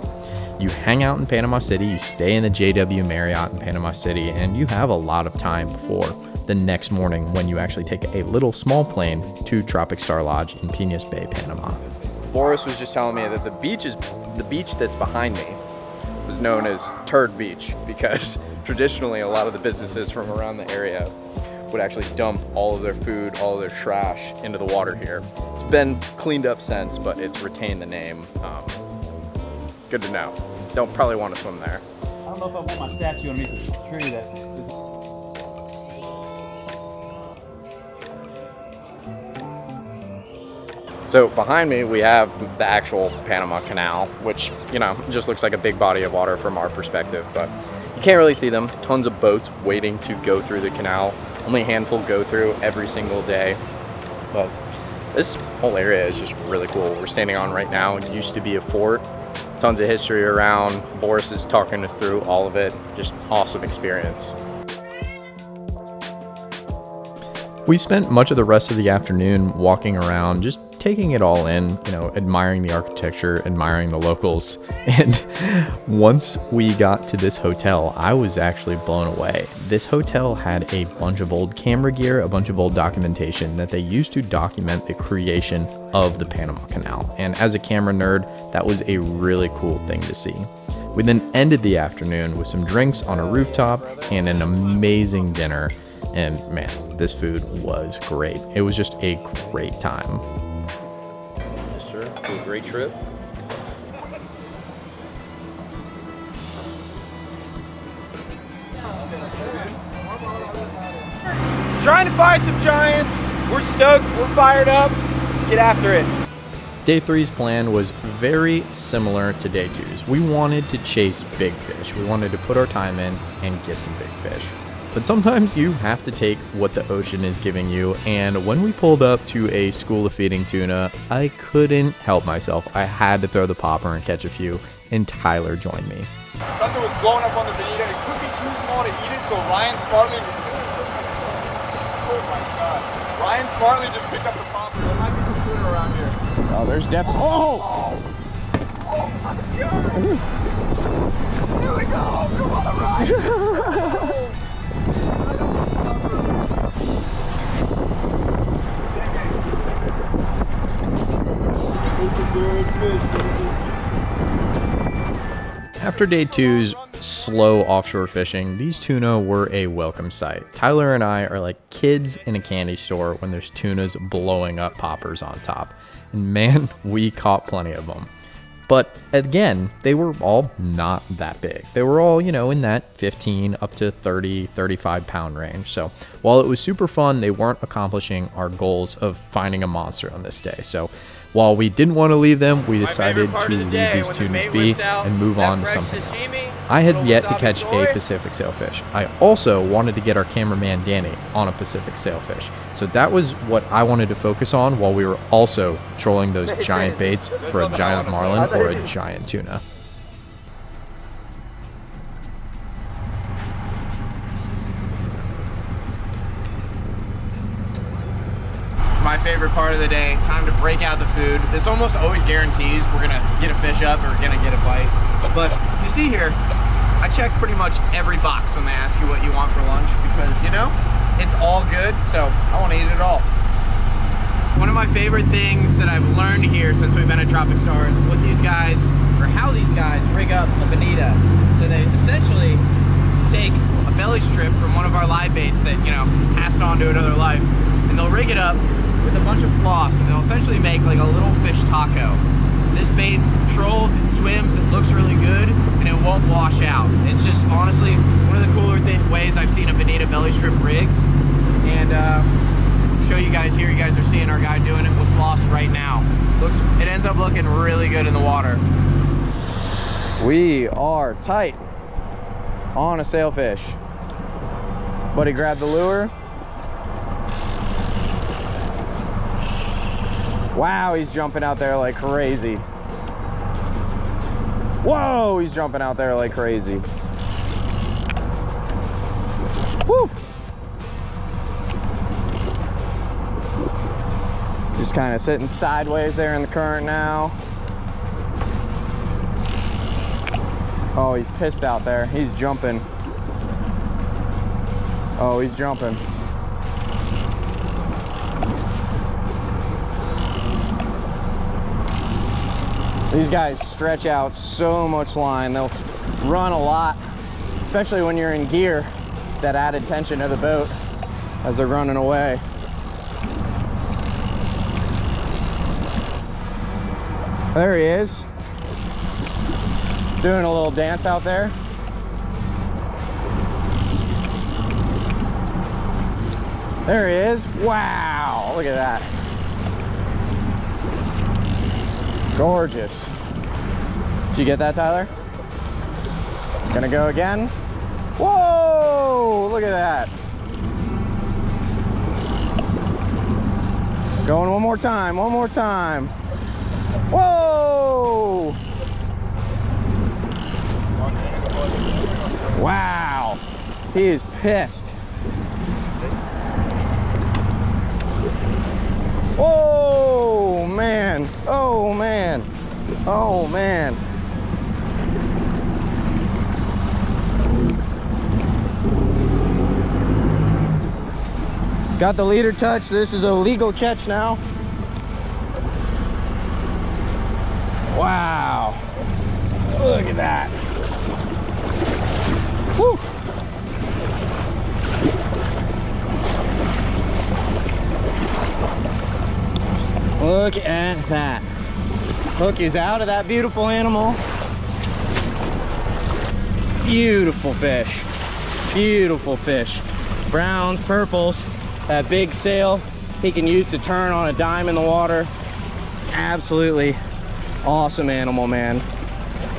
Speaker 1: you hang out in Panama City, you stay in the JW Marriott in Panama City, and you have a lot of time before the next morning when you actually take a little small plane to Tropic Star Lodge in Piñas Bay, Panama.
Speaker 2: Boris was just telling me that the beach that's behind me was known as Turd Beach because traditionally a lot of the businesses from around the area would actually dump all of their food, all of their trash into the water here. It's been cleaned up since, but it's retained the name. Good to know. Don't probably want to swim there.
Speaker 8: I don't know if I want my statue underneath the tree that is.
Speaker 2: So behind me, we have the actual Panama Canal, which, just looks like a big body of water from our perspective, but you can't really see them. Tons of boats waiting to go through the canal. Only a handful go through every single day. But this whole area is just really cool. We're standing on right now. It used to be a fort. Tons of history around. Boris is talking us through all of it. Just awesome experience.
Speaker 1: We spent much of the rest of the afternoon walking around, just taking it all in, admiring the architecture, admiring the locals. And once we got to this hotel, I was actually blown away. This hotel had a bunch of old camera gear, a bunch of old documentation that they used to document the creation of the Panama Canal. And as a camera nerd, that was a really cool thing to see. We then ended the afternoon with some drinks on a rooftop and an amazing dinner. And man, this food was great. It was just a great time.
Speaker 2: Yes, sir. It was a great trip. Trying to find some giants. We're stoked. We're fired up. Let's get after it.
Speaker 1: Day 3's plan was very similar to Day 2's. We wanted to chase big fish. We wanted to put our time in and get some big fish. But sometimes you have to take what the ocean is giving you, and when we pulled up to a school of feeding tuna, I couldn't help myself. I had to throw the popper and catch a few, and Tyler joined me.
Speaker 4: Something was blowing up on the bonita. It could be too small to eat it, so Ryan smartly... Oh my god. Ryan smartly just picked up the popper. There might be some tuna around here.
Speaker 2: Oh, there's definitely... Oh!
Speaker 4: Oh my god! Here we go! Come on, Ryan!
Speaker 1: After day 2's slow offshore fishing, these tuna were a welcome sight. Tyler and I are like kids in a candy store when there's tunas blowing up poppers on top. And man, we caught plenty of them. But again, they were all not that big. They were all, you know, in that 15 up to 30, 35 pound range. So while it was super fun, they weren't accomplishing our goals of finding a monster on this day. So while we didn't want to leave them, we decided to leave these tunas be and move on to something else. I had yet to catch a Pacific sailfish. I also wanted to get our cameraman Danny on a Pacific sailfish. So that was what I wanted to focus on while we were also trolling those giant baits for a giant marlin or a giant tuna.
Speaker 2: My favorite part of the day, time to break out the food. This almost always guarantees we're gonna get a fish up or we're gonna get a bite. But you see here, I check pretty much every box when they ask you what you want for lunch because, you know, it's all good, so I wanna eat it all. One of my favorite things that I've learned here since we've been at Tropic Stars is what these guys, or how these guys rig up a bonita. So they essentially take a belly strip from one of our live baits that, you know, passed on to another life, and they'll rig it up with a bunch of floss, and they'll essentially make like a little fish taco. This bait trolls, it swims, it looks really good, and it won't wash out. It's just honestly one of the cooler ways I've seen a bonita belly strip rigged. And show you guys here, you guys are seeing our guy doing it with floss right now. It ends up looking really good in the water. We are tight on a sailfish. Buddy grabbed the lure. Wow, he's jumping out there like crazy. Whoa, he's jumping out there like crazy. Woo! Just kind of sitting sideways there in the current now. Oh, he's pissed out there. He's jumping. Oh, he's jumping. These guys stretch out so much line. They'll run a lot, especially when you're in gear. That added tension to the boat as they're running away. There he is, doing a little dance out there. There he is. Wow, look at that. Gorgeous. Did you get that, Tyler? Gonna go again. Whoa, look at that. Going one more time, one more time. Whoa! Wow, he is pissed. Oh man, oh man, oh man. Got the leader touch. This is a legal catch now. Wow, look at that. Woo. Look at that. Hook is out of that beautiful animal. Beautiful fish. Beautiful fish. Browns, purples. That big sail he can use to turn on a dime in the water. Absolutely awesome animal, man.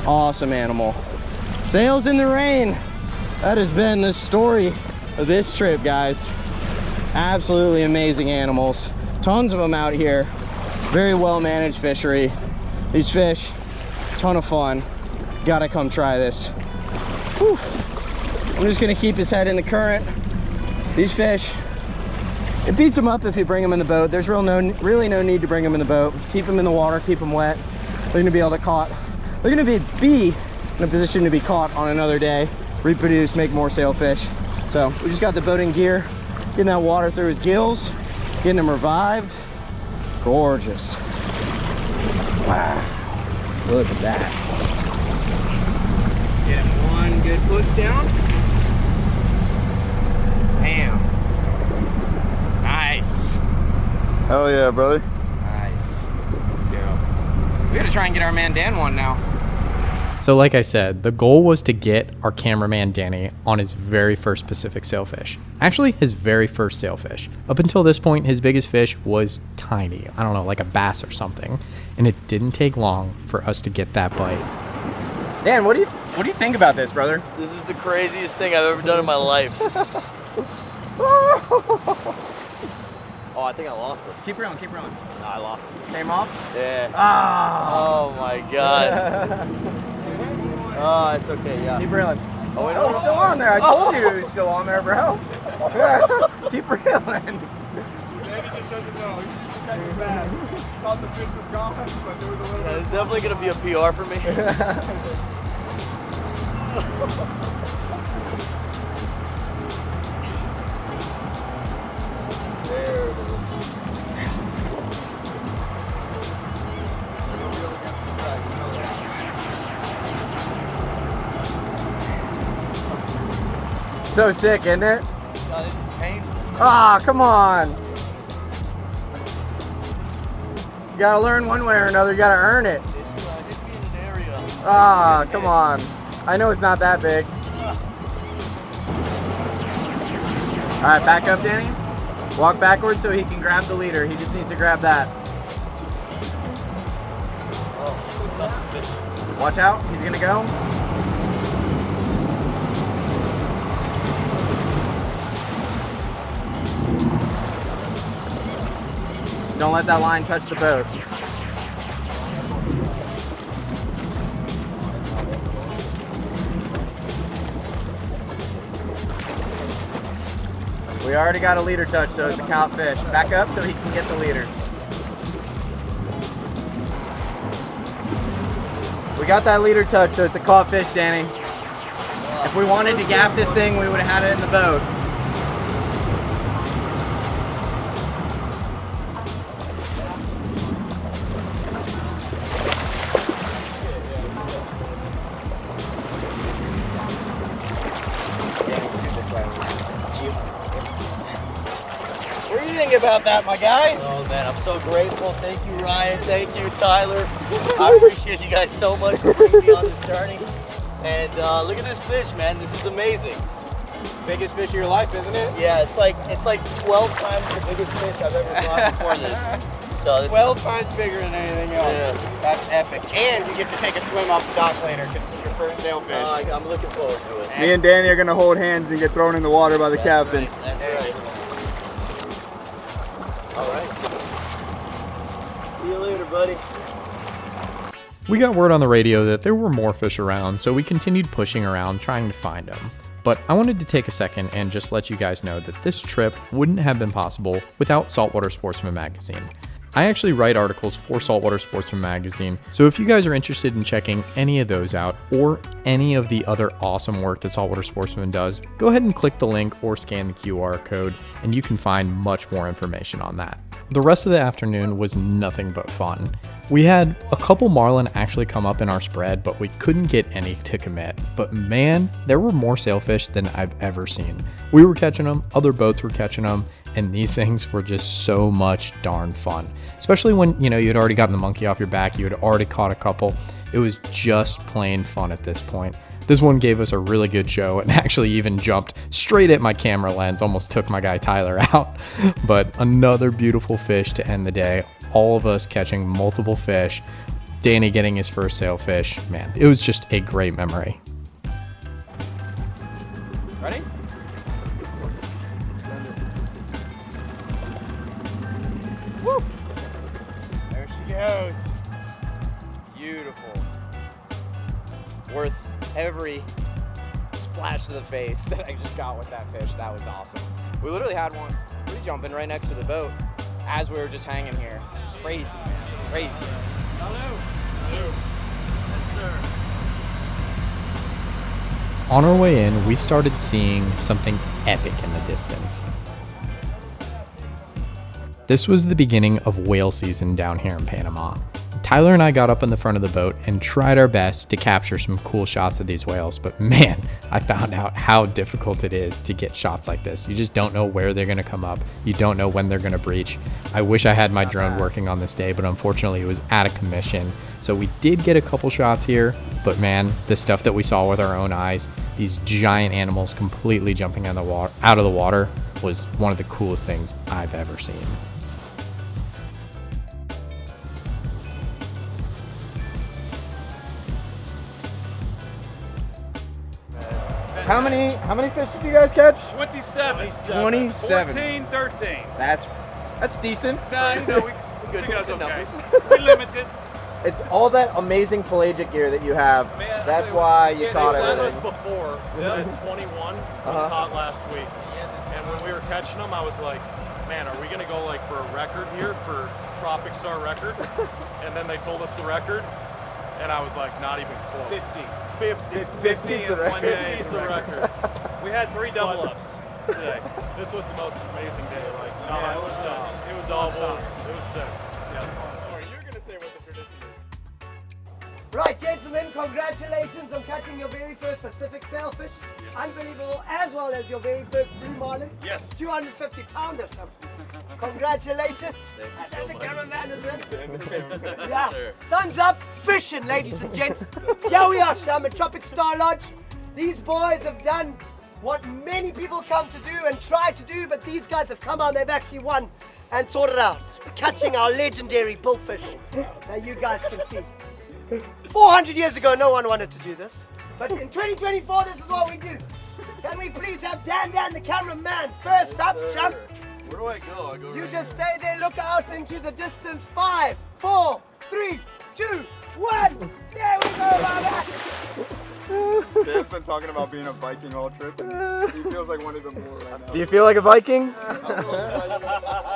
Speaker 2: Awesome animal. Sails in the rain. That has been the story of this trip, guys. Absolutely amazing animals. Tons of them out here. Very well managed fishery. These fish, ton of fun. Gotta come try this. Whew. I'm just gonna keep his head in the current. These fish, it beats them up if you bring them in the boat. There's really no need to bring them in the boat. Keep them in the water, keep them wet. They're gonna be able to they're gonna be in a position to be caught on another day, reproduce, make more sailfish. So we just got the boat in gear, getting that water through his gills, getting him revived. Gorgeous. Wow, look at that. Good push down. Bam. Nice.
Speaker 3: Hell yeah, brother.
Speaker 2: Nice. Let's go. We gotta try and get our man Dan one now.
Speaker 1: So like I said, the goal was to get our cameraman Danny on his very first Pacific sailfish. Actually, his very first sailfish. Up until this point, his biggest fish was tiny. I don't know, like a bass or something. And it didn't take long for us to get that bite.
Speaker 2: Dan, what do you think about this, brother?
Speaker 5: This is the craziest thing I've ever done in my life. Oh, I think I lost it.
Speaker 2: Keep reeling, keep reeling.
Speaker 5: No, I lost it.
Speaker 2: Came off?
Speaker 5: Yeah.
Speaker 2: Ah!
Speaker 5: Oh my god. Oh, it's okay, yeah.
Speaker 2: Keep reeling.
Speaker 5: Oh, wait,
Speaker 2: Oh, he's still on there. I told you he was still on there, bro. Keep reeling.
Speaker 4: Danny just doesn't know. He's just catching bass. Thought the fish was gone, but there was a little
Speaker 5: Yeah, it's definitely gonna be a PR for me. There it is.
Speaker 2: So sick, isn't it?
Speaker 5: God, this is painful.
Speaker 2: Ah, come on. You gotta learn one way or another. You gotta earn it.
Speaker 5: It's hit me in an area.
Speaker 2: Ah, come on. I know it's not that big. All right, back up, Danny. Walk backwards so he can grab the leader. He just needs to grab that. Watch out, he's gonna go. Just don't let that line touch the boat. We already got a leader touch, so it's a count fish. Back up so he can get the leader. We got that leader touch, so it's a caught fish, Danny. If we wanted to gaff this thing, we would have had it in the boat. What do you think about that, my guy?
Speaker 5: Oh man, I'm so grateful. Thank you, Ryan. Thank you, Tyler. I appreciate you guys so much for bringing me on this journey. And look at this fish, man. This is amazing.
Speaker 2: Biggest fish of your life, isn't it?
Speaker 5: Yeah, it's like 12 times the biggest fish I've ever caught before this. So this
Speaker 2: 12 times bigger than anything else.
Speaker 5: Yeah.
Speaker 2: That's epic. And you get to take a swim off the dock later because it's your first sailfish.
Speaker 5: I'm looking forward to it.
Speaker 3: Me and Danny are gonna hold hands and get thrown in the water by the captain.
Speaker 5: Right. That's right. All right. See you later, buddy.
Speaker 1: We got word on the radio that there were more fish around, so we continued pushing around trying to find them. But I wanted to take a second and just let you guys know that this trip wouldn't have been possible without Saltwater Sportsman magazine. I actually write articles for Saltwater Sportsman magazine, so if you guys are interested in checking any of those out or any of the other awesome work that Saltwater Sportsman does, go ahead and click the link or scan the QR code and you can find much more information on that. The rest of the afternoon was nothing but fun. We had a couple marlin actually come up in our spread, but we couldn't get any to commit. But man, there were more sailfish than I've ever seen. We were catching them, other boats were catching them, and these things were just so much darn fun. Especially when, you had already gotten the monkey off your back, you had already caught a couple. It was just plain fun at this point. This one gave us a really good show and actually even jumped straight at my camera lens, almost took my guy Tyler out. But another beautiful fish to end the day. All of us catching multiple fish, Danny getting his first sailfish. Man, it was just a great memory.
Speaker 2: Ready? Woo! There she goes. Beautiful. Worth every splash to the face that I just got with that fish. That was awesome. We literally had one jumping right next to the boat as we were just hanging here. Crazy, man. Crazy. Hello. Hello. Yes, sir.
Speaker 1: On our way in, we started seeing something epic in the distance. This was the beginning of whale season down here in Panama. Tyler and I got up in the front of the boat and tried our best to capture some cool shots of these whales, but man, I found out how difficult it is to get shots like this. You just don't know where they're gonna come up. You don't know when they're gonna breach. I wish I had my drone working on this day, but unfortunately it was out of commission. So we did get a couple shots here, but man, the stuff that we saw with our own eyes, these giant animals completely jumping out of the water was one of the coolest things I've ever seen.
Speaker 2: How many fish did you guys catch?
Speaker 6: 27.
Speaker 2: 27.
Speaker 6: 14, 13.
Speaker 2: That's decent.
Speaker 6: Nah, you know, we think that's okay. We limited.
Speaker 2: It's all that amazing pelagic gear that you have.
Speaker 6: Man,
Speaker 2: that's why you caught
Speaker 6: it. They
Speaker 2: everything.
Speaker 6: before. We had 21 was caught last week. And when we were catching them, I was like, man, are we going to go like for a record here for Tropic Star record? And then they told us the record. And I was like, not even close. 50 in one day is the record. We had 3 double ups today. This was the most amazing day. Like, it was all bulls. It was sick. Yeah.
Speaker 4: You're going to say what the tradition is.
Speaker 7: Right, gentlemen, congratulations on catching your very first Pacific sailfish. Yes. Unbelievable, as well as your very first blue marlin.
Speaker 6: Yes.
Speaker 7: 250 pound or something. Congratulations. And the cameraman is in. Yeah. Sun's up, fishing, ladies and gents. Here we are, Sham at Tropic Star Lodge. These boys have done what many people come to do and try to do, but these guys have come out, they've actually won and sorted out. Catching our legendary bullfish that you guys can see. 400 years ago, no one wanted to do this. But in 2024, this is what we do. Can we please have Dan, the cameraman, first up, chump?
Speaker 4: Where do I go? I go
Speaker 7: You
Speaker 4: right
Speaker 7: just stay there, look out into the distance. 5, 4, 3, 2, 1. There we go, Baba.
Speaker 4: Dan's been talking about being a Viking all trip, and he feels like one of them more right now.
Speaker 2: Do you feel like a Viking?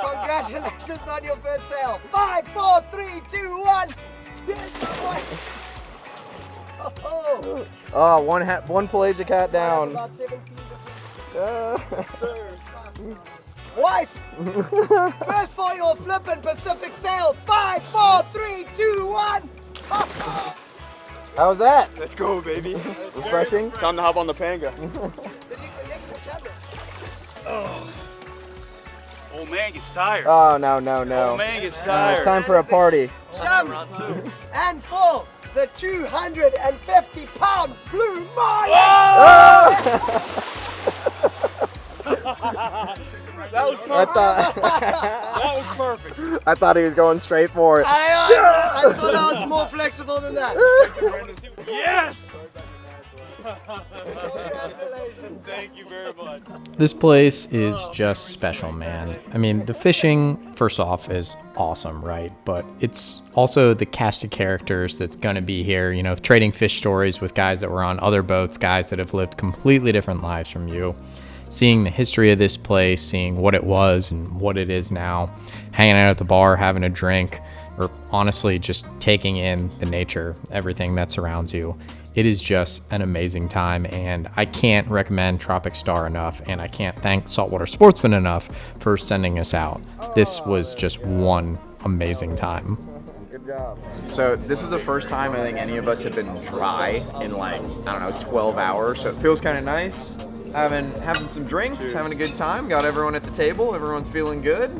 Speaker 7: Congratulations on your first sail. 5, 4, 3, 2, 1. Cheers, my boy.
Speaker 2: Oh, one pelagic hat down.
Speaker 7: About 17 Twice. First for your flippin' Pacific sail. 5, 4, 3, 2, 1.
Speaker 2: How was that?
Speaker 4: Let's go, baby.
Speaker 2: Refreshing?
Speaker 4: Time to hop on the panga.
Speaker 6: Old man gets tired.
Speaker 2: Oh, no.
Speaker 6: Old man gets tired.
Speaker 2: It's time for a party.
Speaker 7: Jump. And for the 250 pound blue marlin.
Speaker 6: That was perfect. That was perfect.
Speaker 2: I thought he was going straight for it.
Speaker 7: I thought I was more flexible than that.
Speaker 6: Yes!
Speaker 7: Congratulations.
Speaker 6: Thank you very much.
Speaker 1: This place is just special, man. I mean, the fishing, first off, is awesome, right? But it's also the cast of characters that's going to be here, you know, trading fish stories with guys that were on other boats, guys that have lived completely different lives from you. Seeing the history of this place, seeing what it was and what it is now, hanging out at the bar, having a drink, or honestly just taking in the nature, everything that surrounds you. It is just an amazing time, and I can't recommend Tropic Star enough, and I can't thank Saltwater Sportsman enough for sending us out. This was just one amazing time.
Speaker 2: Good job. So this is the first time I think any of us have been dry in like, I don't know, 12 hours, so it feels kind of nice. Having some drinks, having a good time, got everyone at the table, everyone's feeling good.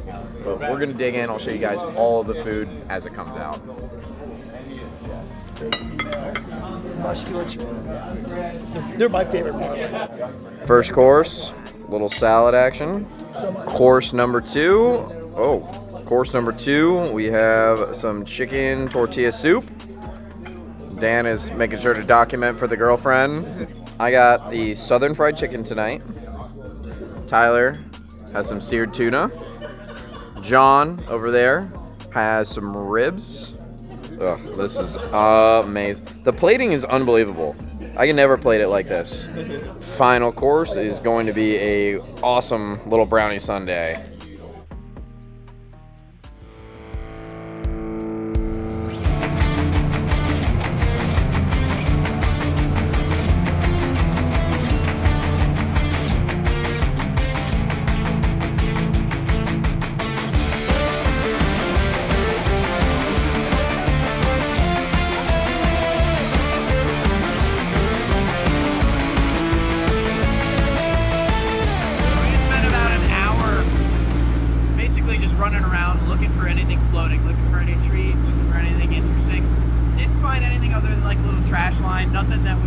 Speaker 2: But we're gonna dig in, I'll show you guys all of the food as it comes out.
Speaker 7: They're my favorite marlin.
Speaker 2: First course, little salad action. Course number 2, course number 2, we have some chicken tortilla soup. Dan is making sure to document for the girlfriend. I got the southern fried chicken tonight. Tyler has some seared tuna. John over there has some ribs. Ugh, this is amazing. The plating is unbelievable. I can never plate it like this. Final course is going to be a awesome little brownie sundae.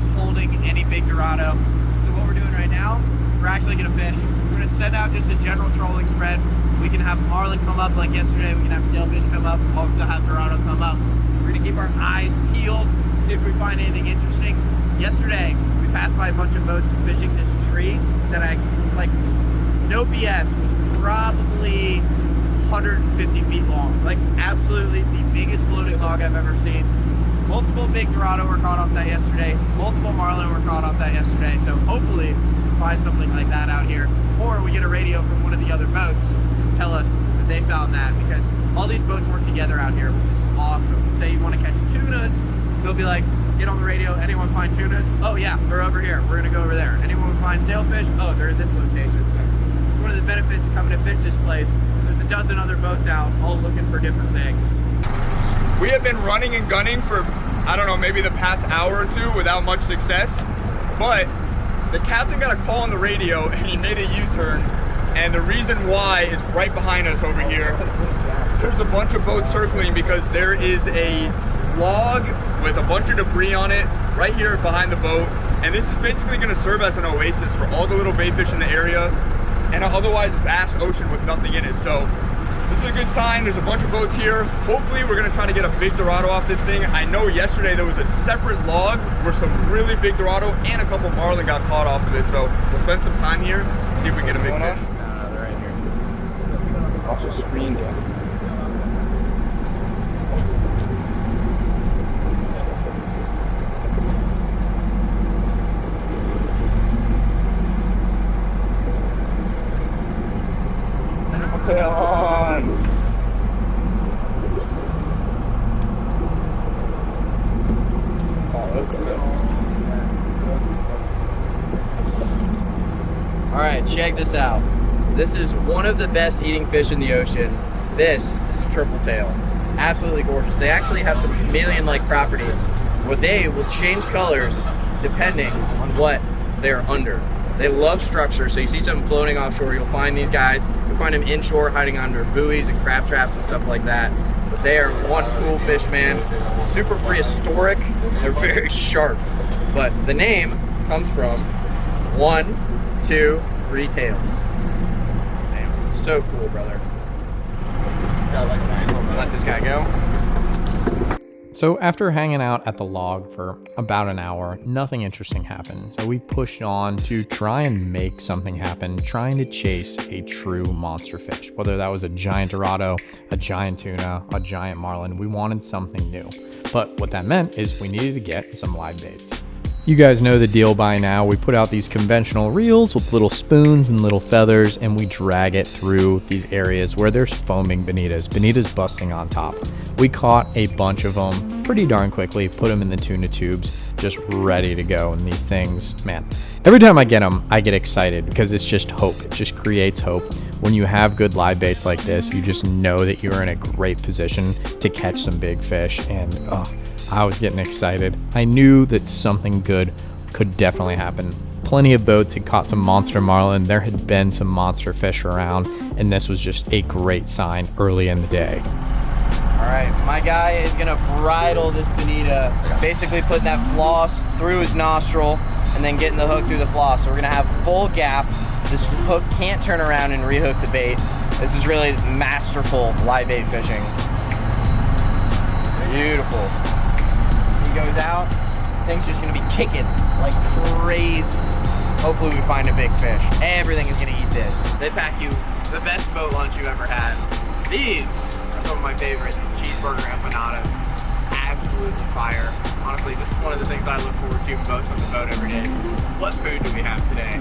Speaker 2: was holding any big Dorado. So what we're doing right now, we're actually gonna fish. We're gonna send out just a general trolling spread. We can have marlin come up like yesterday. We can have sailfish come up, also have Dorado come up. We're gonna keep our eyes peeled, see if we find anything interesting. Yesterday, we passed by a bunch of boats fishing this tree that I, like, no BS, was probably 150 feet long. Like, absolutely the biggest floating log I've ever seen. Multiple big Dorado were caught off that yesterday. Multiple marlin were caught off that yesterday. So hopefully we'll find something like that out here. Or we get a radio from one of the other boats and tell us that they found that, because all these boats work together out here, which is awesome. Say you want to catch tunas, they'll be like, get on the radio, anyone find tunas? Oh yeah, they're over here, we're gonna go over there. Anyone find sailfish? Oh, they're at this location. So it's one of the benefits of coming to fish this place. There's a dozen other boats out, all looking for different things.
Speaker 4: We have been running and gunning for, I don't know, maybe the past hour or two without much success, but the captain got a call on the radio and he made a U-turn, and the reason why is right behind us over here. There's a bunch of boats circling because there is a log with a bunch of debris on it right here behind the boat, and this is basically going to serve as an oasis for all the little bait fish in the area and an otherwise vast ocean with nothing in it. So this is a good sign. There's a bunch of boats here. Hopefully we're going to try to get a big Dorado off this thing. I know yesterday there was a separate log where some really big Dorado and a couple marlin got caught off of it, so we'll spend some time here and see if we can get a big fish.
Speaker 2: No, they're right here.
Speaker 3: Also screened in.
Speaker 4: Tail on. Oh, that's good.
Speaker 2: All right, check this out. This is one of the best eating fish in the ocean. This is a triple tail. Absolutely gorgeous. They actually have some chameleon-like properties where they will change colors depending on what they're under. They love structure, so you see something floating offshore, you'll find these guys. You'll find them inshore, hiding under buoys and crab traps and stuff like that. But they are one cool fish, man. Super prehistoric. They're very sharp. But the name comes from 1, 2, 3 tails. Damn, so cool, brother. Let this guy go.
Speaker 1: So after hanging out at the log for about an hour, nothing interesting happened. So we pushed on to try and make something happen, trying to chase a true monster fish. Whether that was a giant Dorado, a giant tuna, a giant marlin, we wanted something new. But what that meant is we needed to get some live baits. You guys know the deal by now. We put out these conventional reels with little spoons and little feathers, and we drag it through these areas where there's foaming bonitas busting on top. We caught a bunch of them pretty darn quickly, put them in the tuna tubes, just ready to go. And these things, man, every time I get them, I get excited because it's just hope. It just creates hope. When you have good live baits like this, you just know that you're in a great position to catch some big fish. And I was getting excited. I knew that something good could definitely happen. Plenty of boats had caught some monster marlin. There had been some monster fish around, and this was just a great sign early in the day.
Speaker 2: All right, my guy is gonna bridle this bonita, basically putting that floss through his nostril and then getting the hook through the floss. So we're gonna have full gap. This hook can't turn around and rehook the bait. This is really masterful live bait fishing. Beautiful. He goes out, thing's just gonna be kicking like crazy. Hopefully we find a big fish. Everything is gonna eat this. They pack you the best boat lunch you ever had. These are some of my favorites, these cheeseburger empanadas. Absolutely fire. Honestly, this is one of the things I look forward to most on the boat every day. What food do we have today?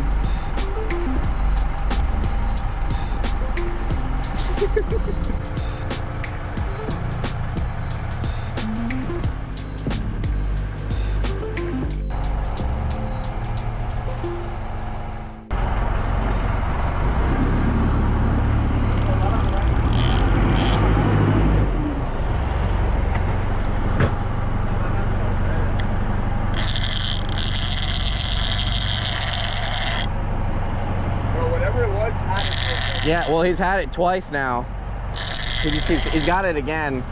Speaker 2: Yeah, well, he's had it twice now. He's got it again.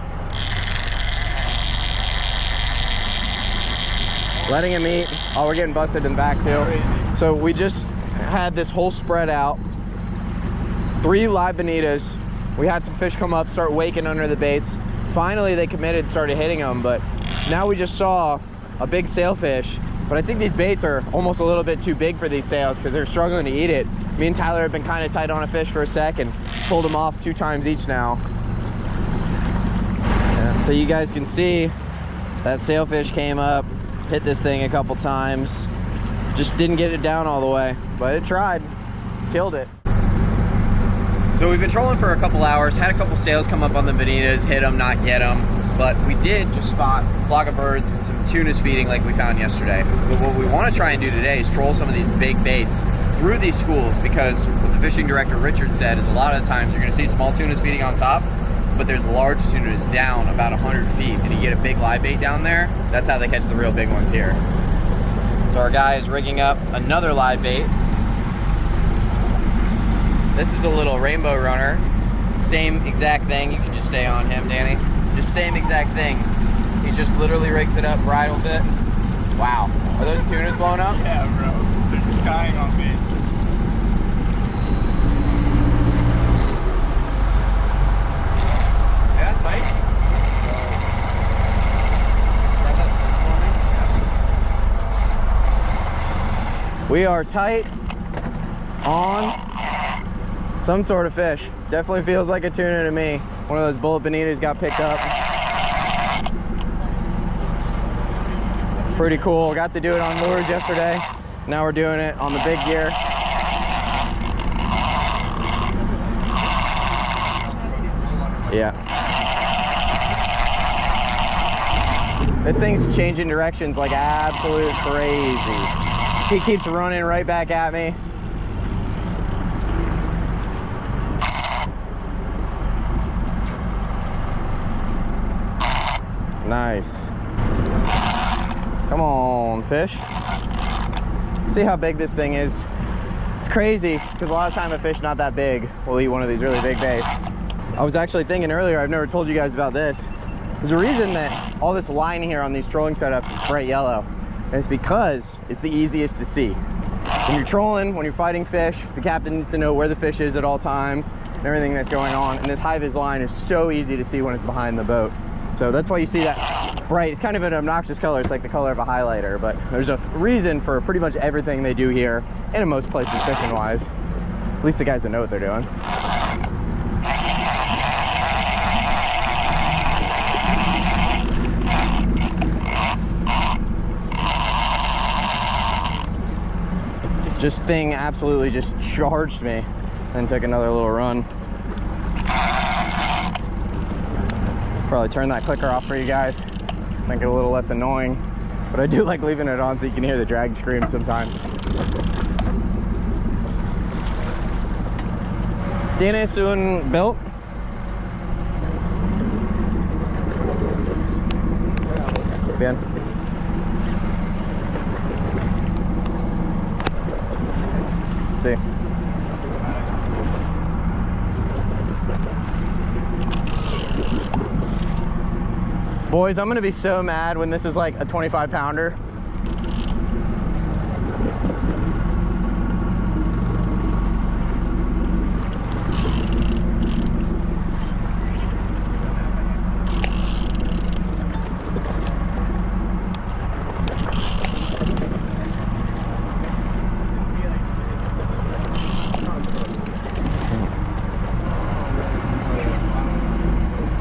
Speaker 2: letting him eat. Oh, we're getting busted in the back too. So we just had this whole spread out. 3 live bonitas. We had some fish come up, start waking under the baits. Finally, they committed, started hitting them, but now we just saw a big sailfish. But I think these baits are almost a little bit too big for these sails because they're struggling to eat it. Me and Tyler have been kind of tight on a fish for a sec and pulled them off 2 times each now. Yeah, so you guys can see that sailfish came up, hit this thing a couple times. Just didn't get it down all the way, but it tried, killed it. So we've been trolling for a couple hours, had a couple sails come up on the bonitas, hit them, not get them. But we did just spot a flock of birds and some tunas feeding like we found yesterday. But what we want to try and do today is troll some of these big baits through these schools, because what the fishing director Richard said is a lot of the times you're going to see small tunas feeding on top, but there's large tunas down about 100 feet, and you get a big live bait down there. That's how they catch the real big ones here. So our guy is rigging up another live bait. This is a little rainbow runner. Same exact thing. You can just stay on him, Danny. Just same exact thing. He just literally rigs it up, bridles it. Wow. Are those tunas blowing up?
Speaker 4: Yeah, bro. They're just dying on me. Yeah, tight.
Speaker 2: We are tight on some sort of fish. Definitely feels like a tuna to me. One of those bullet bonitas got picked up. Pretty cool. Got to do it on lures yesterday. Now we're doing it on the big gear. Yeah. This thing's changing directions like absolute crazy. He keeps running right back at me. Nice. Come on, fish. See how big this thing is? It's crazy, because a lot of time a fish not that big will eat one of these really big baits. I was actually thinking earlier, I've never told you guys about this. There's a reason that all this line here on these trolling setups is bright yellow. And it's because it's the easiest to see. When you're trolling, when you're fighting fish, the captain needs to know where the fish is at all times and everything that's going on. And this high-vis line is so easy to see when it's behind the boat. So that's why you see that bright. It's kind of an obnoxious color. It's like the color of a highlighter, but there's a reason for pretty much everything they do here and in most places fishing wise. At least the guys that know what they're doing. This thing absolutely just charged me and took another little run. Probably turn that clicker off for you guys, make it a little less annoying, but I do like leaving it on so you can hear the drag scream sometimes. ¿Tienes un belt? Bien. Sí. Boys, I'm gonna be so mad when this is like a 25-pounder.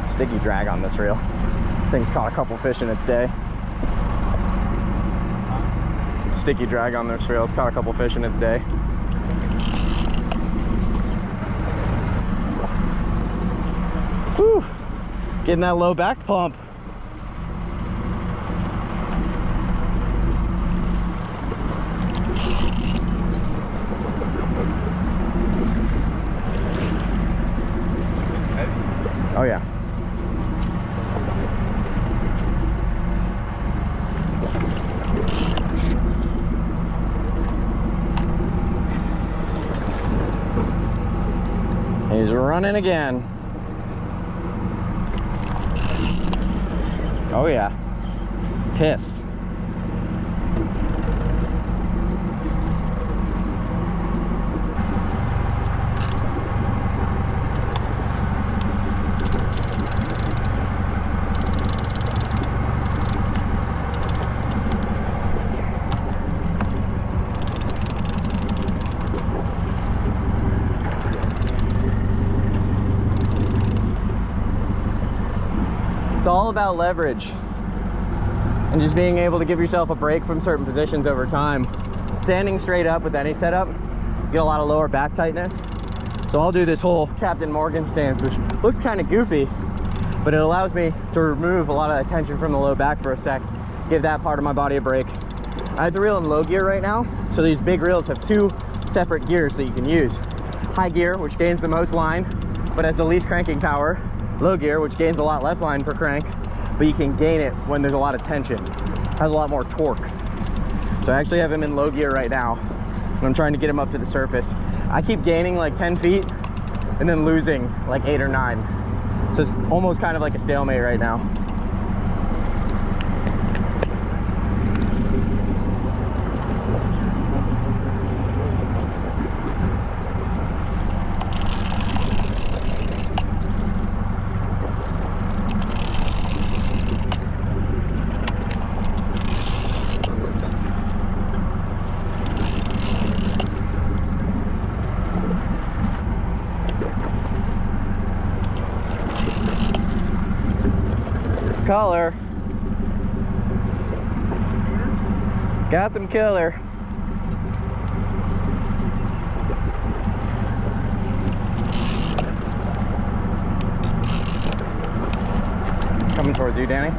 Speaker 2: Sticky drag on this reel. Thing's caught a couple fish in its day. Sticky drag on this reel. It's caught a couple fish in its day. Whew. Getting that low back pump. Oh yeah. He's running again. Oh yeah. Pissed. all about leverage and just being able to give yourself a break from certain positions over time. Standing straight up with any setup, you get a lot of lower back tightness. So I'll do this whole Captain Morgan stance, which looks kind of goofy, but it allows me to remove a lot of that tension from the low back for a sec, give that part of my body a break. I have the reel in low gear right now, so these big reels have two separate gears that you can use. High gear, which gains the most line, but has the least cranking power. Low gear, which gains a lot less line per crank, but you can gain it when there's a lot of tension. Has a lot more torque. So I actually have him in low gear right now, and I'm trying to get him up to the surface. I keep gaining like 10 feet and then losing like 8 or 9. So it's almost kind of like a stalemate right now. Color. Got some killer. Coming towards you, Danny.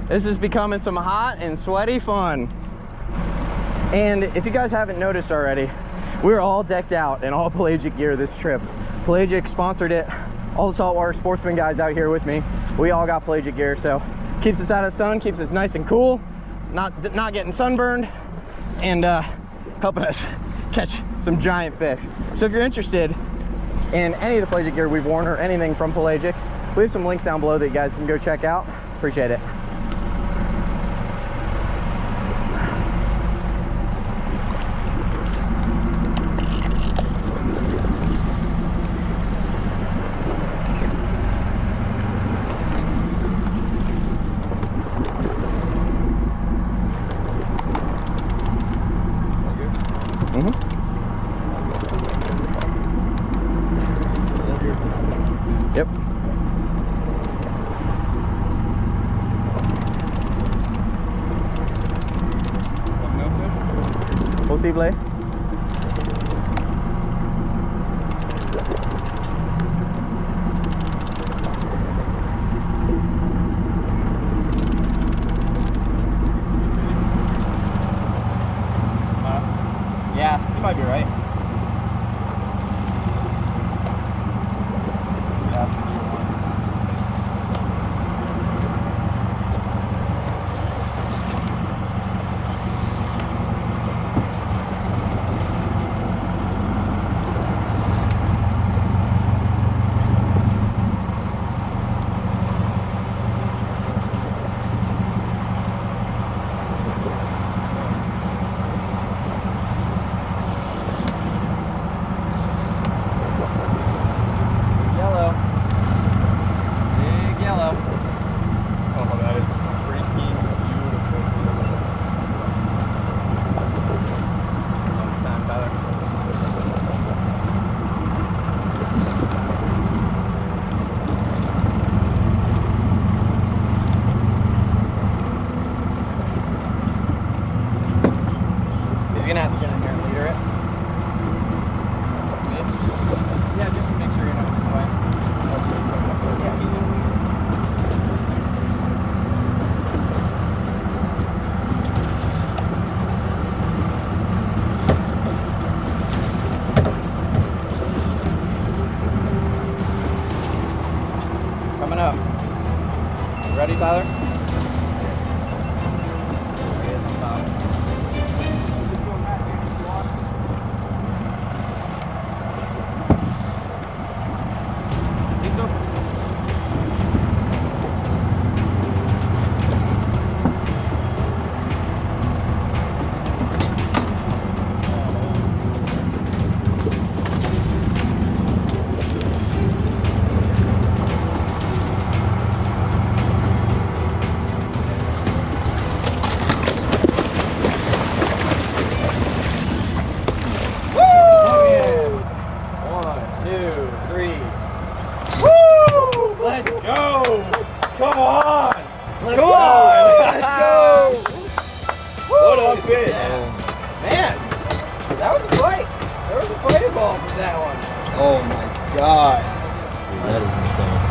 Speaker 2: This is becoming some hot and sweaty fun. And if you guys haven't noticed already, we're all decked out in all Pelagic gear this trip. Pelagic sponsored it. All the Saltwater Sportsman guys out here with me, we all got Pelagic gear, so keeps us out of the sun, keeps us nice and cool, it's not getting sunburned, and helping us catch some giant fish. So if you're interested in any of the Pelagic gear we've worn or anything from Pelagic, we have some links down below that you guys can go check out. Appreciate it. Yep. Possible. Yeah, you might be right. He's gonna have to get in here and leader it. Yeah, just to make sure you know it's fine. Coming up. Ready, Tyler? off with that one.
Speaker 4: Oh my god.
Speaker 5: Dude, that is insane.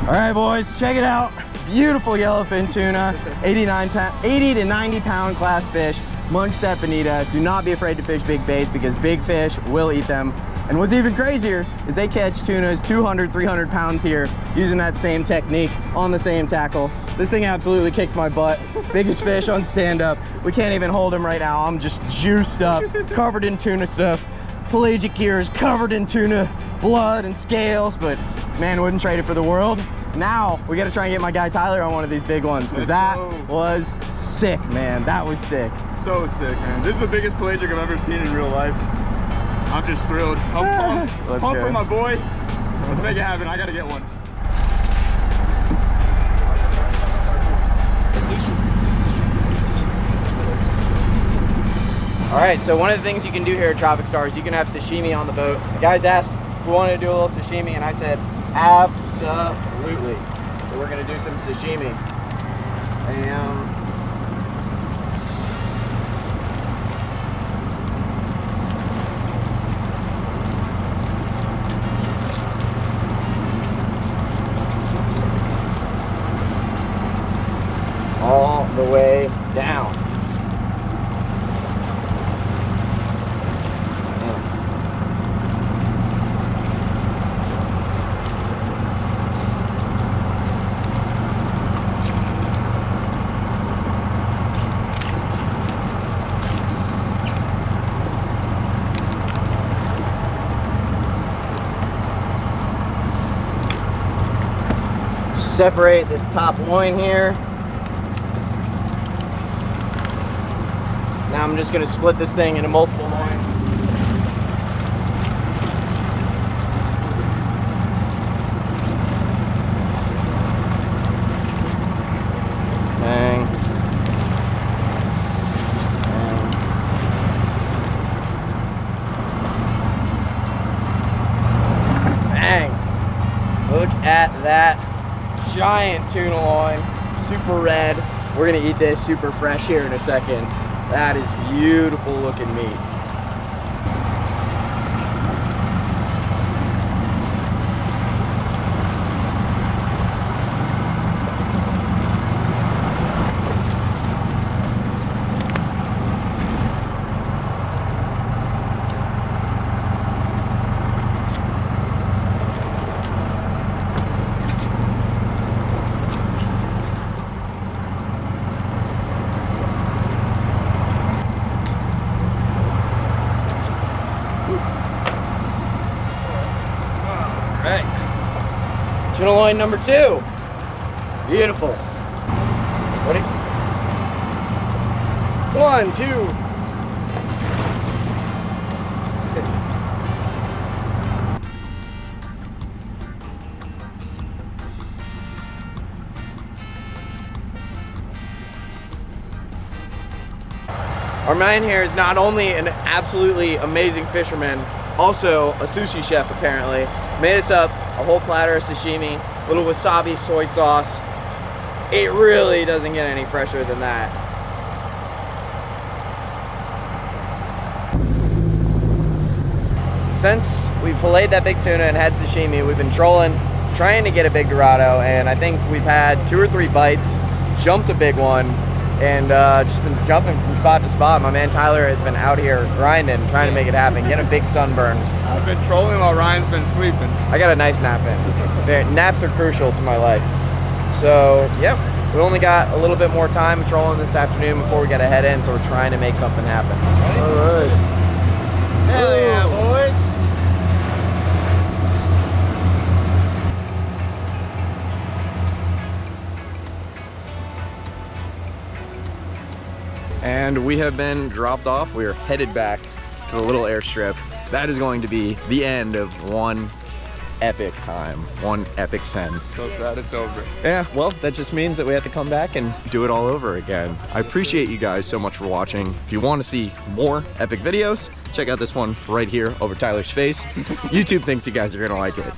Speaker 2: All right, boys, check it out. Beautiful yellowfin tuna, 80 to 90 pound class fish. Munch that bonita. Do not be afraid to fish big baits because big fish will eat them. And what's even crazier is they catch tunas 200, 300 pounds here using that same technique on the same tackle. This thing absolutely kicked my butt. Biggest fish on stand-up. We can't even hold him right now. I'm just juiced up, covered in tuna stuff. Pelagic Gear is covered in tuna blood and scales, but man, wouldn't trade it for the world. Now we gotta try and get my guy Tyler on one of these big ones because that was sick, man. That was sick.
Speaker 4: So sick, man. This is the biggest pelagic I've ever seen in real life. I'm just thrilled. I'm pumped for my boy. Let's make it happen. I gotta get one.
Speaker 2: All right, so one of the things you can do here at Tropic Star is you can have sashimi on the boat. The guys asked if we wanted to do a little sashimi, and I said, absolutely. So we're gonna do some sashimi. And all the way down. Separate this top loin here. Now I'm just going to split this thing into multiple loins. Bang. Bang. Bang. Look at that giant tuna loin, super red. We're gonna eat this super fresh here in a second. That is beautiful looking meat. Tuna loin number 2. Beautiful. Ready? 1, 2. Our man here is not only an absolutely amazing fisherman, also a sushi chef apparently. Made us up a whole platter of sashimi, a little wasabi soy sauce. It really doesn't get any fresher than that. Since we filleted that big tuna and had sashimi, we've been trolling, trying to get a big dorado, and I think we've had 2 or 3 bites, jumped a big one, and just been jumping from spot to spot. My man Tyler has been out here grinding, trying to make it happen, getting a big sunburn.
Speaker 4: I've been trolling while Ryan's been sleeping.
Speaker 2: I got a nice nap in. Naps are crucial to my life. So, yep, we only got a little bit more time trolling this afternoon before we gotta head in, so we're trying to make something happen. All right. Hell yeah, boys. And we have been dropped off. We are headed back to the little airstrip. That is going to be the end of one epic time, one epic send.
Speaker 4: So sad it's over.
Speaker 2: Yeah, well, that just means that we have to come back and do it all over again. I appreciate you guys so much for watching. If you want to see more epic videos, check out this one right here over Tyler's face. YouTube thinks you guys are gonna like it.